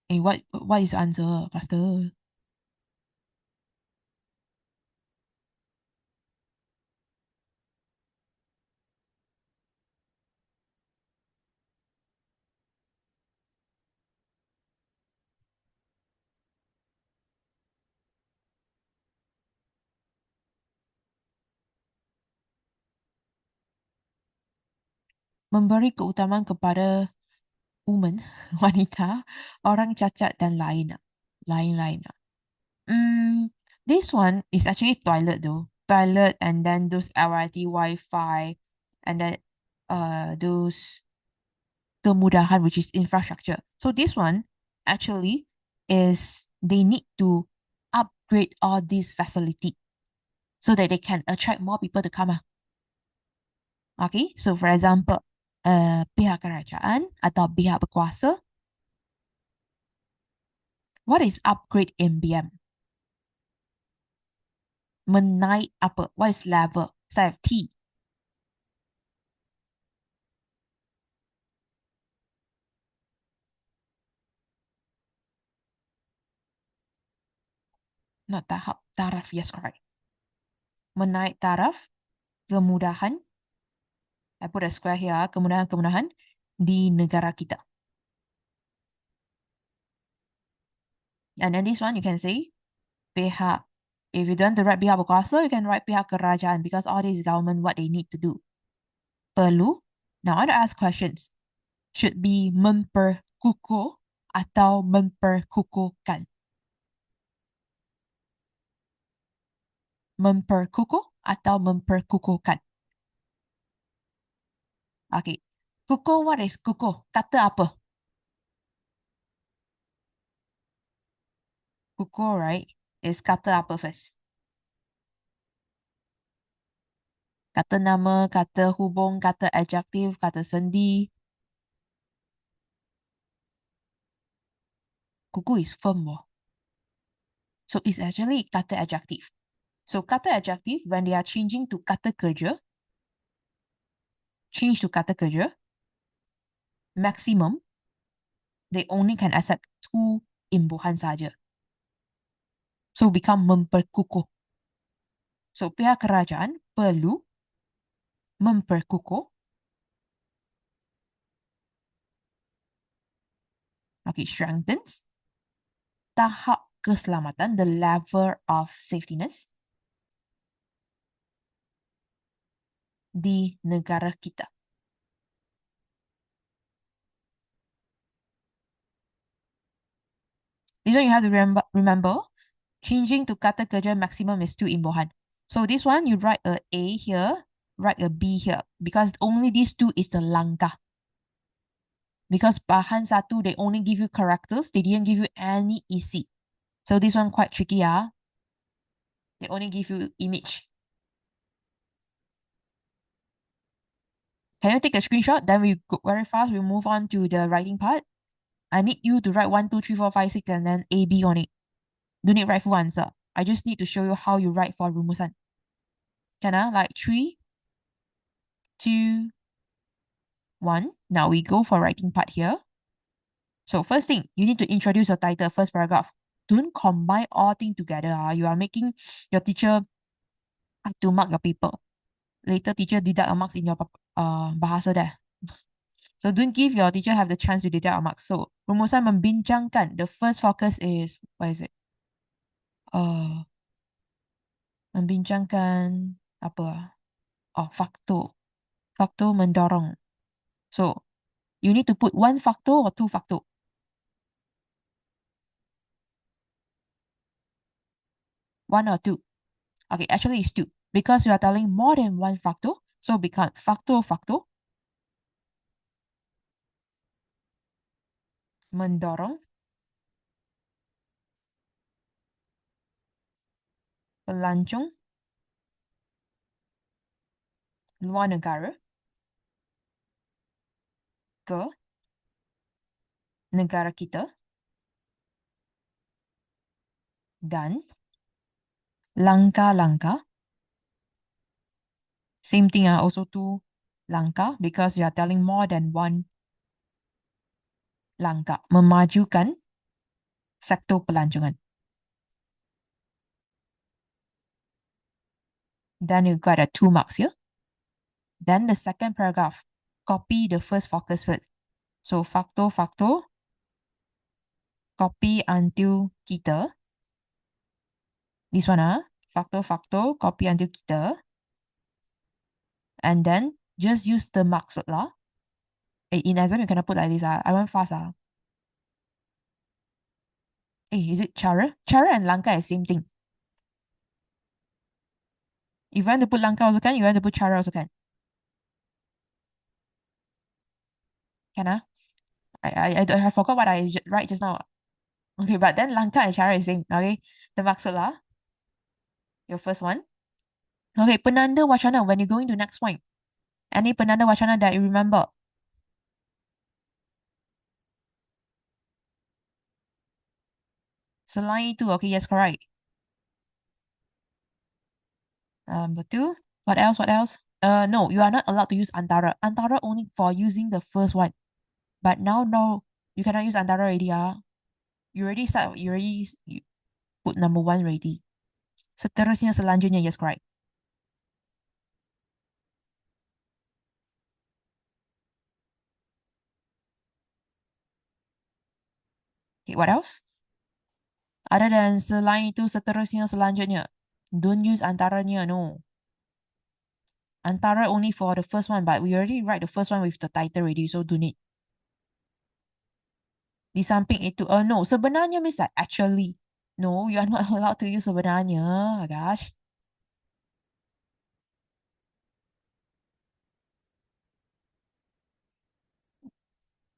Hey, what is the answer, faster? Memberi keutamaan kepada woman, wanita, orang cacat dan lain. Lain-lain. This one is actually toilet though. Toilet and then those LRT Wi-Fi and then those kemudahan, which is infrastructure. So this one actually is they need to upgrade all these facility so that they can attract more people to come. Okay, so for example, pihak kerajaan atau pihak berkuasa. What is upgrade in BM? Menaik apa? What is level? So I have T. Not tahap, taraf, yes, correct. Menaik taraf, kemudahan, I put a square here, kemudahan-kemudahan di negara kita. And then this one, you can say, pihak. If you don't want to write pihak berkuasa, you can write pihak kerajaan because all these government, what they need to do. Perlu. Now, I want to ask questions. Should be memperkukuh atau memperkukuhkan? Memperkukuh atau memperkukuhkan? Okay. Kukuh, what is kukuh? Kata apa? Kukuh, right? Is kata apa first? Kata nama, kata hubung, kata adjektif, kata sendi. Kukuh is firm. So it's actually kata adjektif. So kata adjektif, when they are changing to kata kerja, change to kata kerja, maximum, they only can accept 2 imbuhan saja. So become memperkukuh. So pihak kerajaan perlu memperkukuh. Okay, strengthens tahap keselamatan, the level of safetyness di negara kita. This one you have to remember, changing to kata kerja maximum is 2 imbuhan. So this one, you write a A here, write a B here, because only these 2 is the langkah. Because bahan satu, they only give you characters, they didn't give you any isi. So this one quite tricky, They only give you image. Can you take a screenshot? Then we go very fast. We move on to the writing part. I need you to write 1, 2, 3, 4, 5, 6, and then A, B on it. Don't need write full answer. I just need to show you how you write for rumusan. Can I? Like 3, 2, 1. Now we go for writing part here. So first thing, you need to introduce your title, first paragraph. Don't combine all things together. You are making your teacher have to mark your paper. Later, teacher deduct your marks in your bahasa there. So don't give your teacher have the chance to deduct your marks. So rumusan membincangkan. The first focus is, what is it? Membincangkan apa? Oh, faktor. Faktor mendorong. So you need to put one factor or two factor. One or two. Okay, actually it's two. Because you are telling more than one factor, so become factor. Mendorong. Pelancong. Luar negara. Ke negara kita. Dan langkah-langkah. Same thing, also two langkah because you are telling more than one langkah. Memajukan sektor pelancongan. Then you got a 2 marks here. Then the second paragraph, copy the first focus first. So factor, copy until kita. This one, factor, copy until kita. And then just use the maksud lah. In exam, you cannot put like this. I went fast. Is it cara? Cara and langkah is same thing. If you want to put langkah also can, you want to put cara also can. Can I forgot what I write just now. Okay, but then langkah and cara is same. Okay, the maksud lah. Your first one. Okay, penanda wacana when you go into next point. Any penanda wacana that you remember? Selain itu, okay, yes, correct. Number 2. What else? No, you are not allowed to use antara. Antara only for using the first one. But now, no, you cannot use antara already. You already you put number 1 already. Seterusnya, selanjutnya, yes, correct. Okay, what else? Other than selain itu, seterusnya, selanjutnya. Don't use antaranya, no. Antara only for the first one, but we already write the first one with the title already, so don't need. Di samping itu, no, sebenarnya means like actually. No, you are not allowed to use sebenarnya. Oh gosh.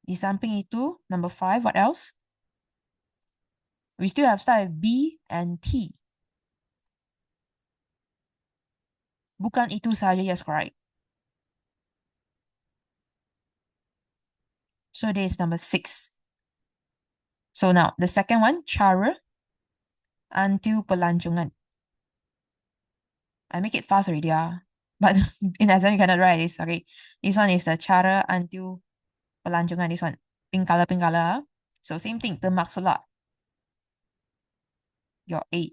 Di samping itu, number 5, what else? We still have start with B and T. Bukan itu saja, yes, correct. So this is number 6. So now, the second one, cara until pelancongan. I make it fast already, but in exam you cannot write this, okay. This one is the cara until pelancongan, this one. Pink color. So same thing, the maksud your 8.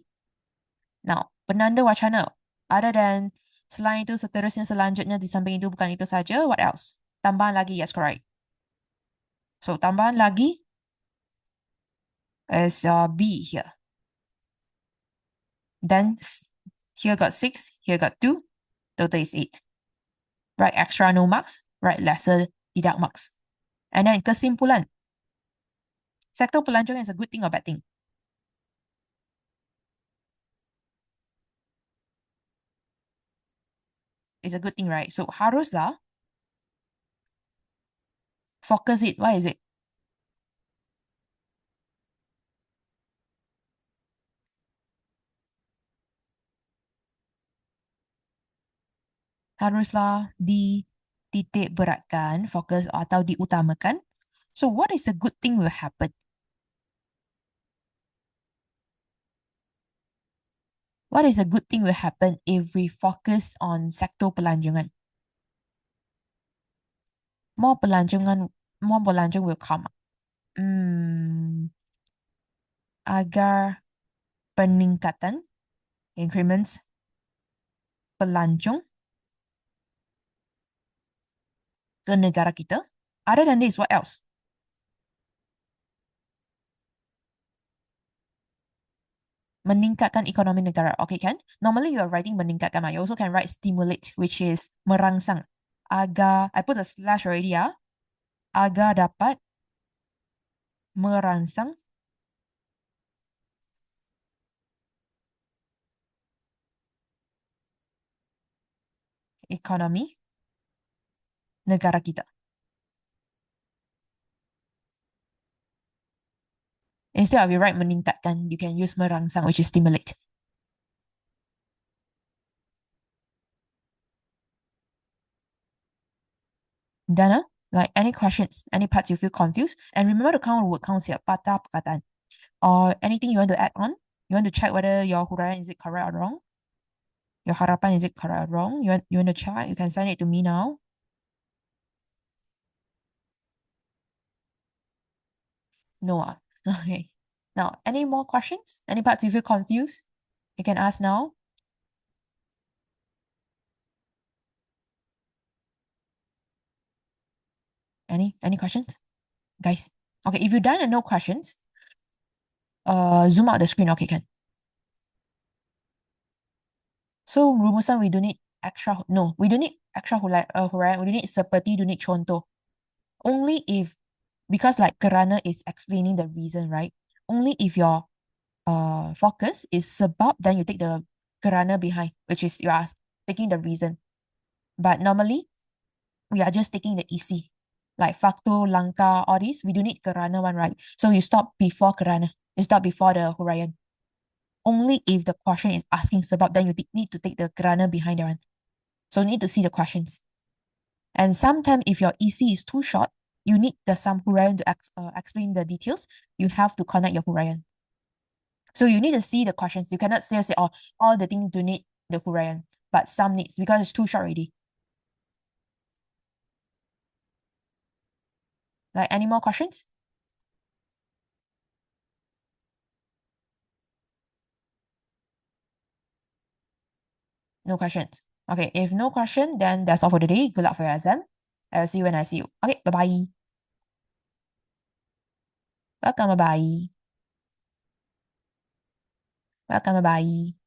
Now, penanda wacana. Other than selain itu, seterusnya, selanjutnya, di samping itu, bukan itu saja, what else? Tambahan lagi, yes, correct. So, tambahan lagi is B here. Then, here got 6, here got 2, total is 8. Write extra, no marks. Write lesser, deduct marks. And then, kesimpulan. Sektor pelancongan is a good thing or bad thing? It's a good thing, right? So, haruslah focus it. Why is it? haruslah dititik beratkan, fokus atau diutamakan. So what is a good thing will happen? What is a good thing will happen if we focus on sektor pelancongan? More pelancongan, more pelancong will come. Agar peningkatan, increments pelancong ke negara kita. Other than this, what else? Meningkatkan ekonomi negara. Okay, kan? Normally you are writing meningkatkan. You also can write stimulate, which is merangsang. Agar, I put a slash already ya. Agar dapat merangsang ekonomi negara kita. Instead of you write meningkatkan, you can use merangsang, which is stimulate. Dana, like any questions, any parts you feel confused, and remember to count word counts here, patah perkataan. Or anything you want to add on? You want to check whether your huraian is it correct or wrong? Your harapan is it correct or wrong? You want to check? You can send it to me now. No. Okay. Now, any more questions? Any parts you feel confused? You can ask now. Any questions? Guys. Okay, if you're done and no questions, zoom out the screen. Okay, can. So rumusan we don't need extra. No, we don't need extra huraian. We don't need seperti, don't need contoh. Only if, because like kerana is explaining the reason, right? Only if your focus is sebab, then you take the kerana behind, which is you are taking the reason. But normally we are just taking the isi, like faktor, langkah, all these. We do need kerana one, right? So you stop before kerana. You stop before the huraian. Only if the question is asking sebab, then you need to take the kerana behind the one. So you need to see the questions. And sometimes if your EC is too short, you need the some huraian to explain the details. You have to connect your huraian. So you need to see the questions. You cannot say, oh, all the things do need the huraian, but some needs because it's too short already. Like any more questions? No questions. Okay, if no question, then that's all for today. Good luck for your exam. I'll see you when I see you. Okay, bye-bye. Welcome, bye-bye. Welcome, bye-bye.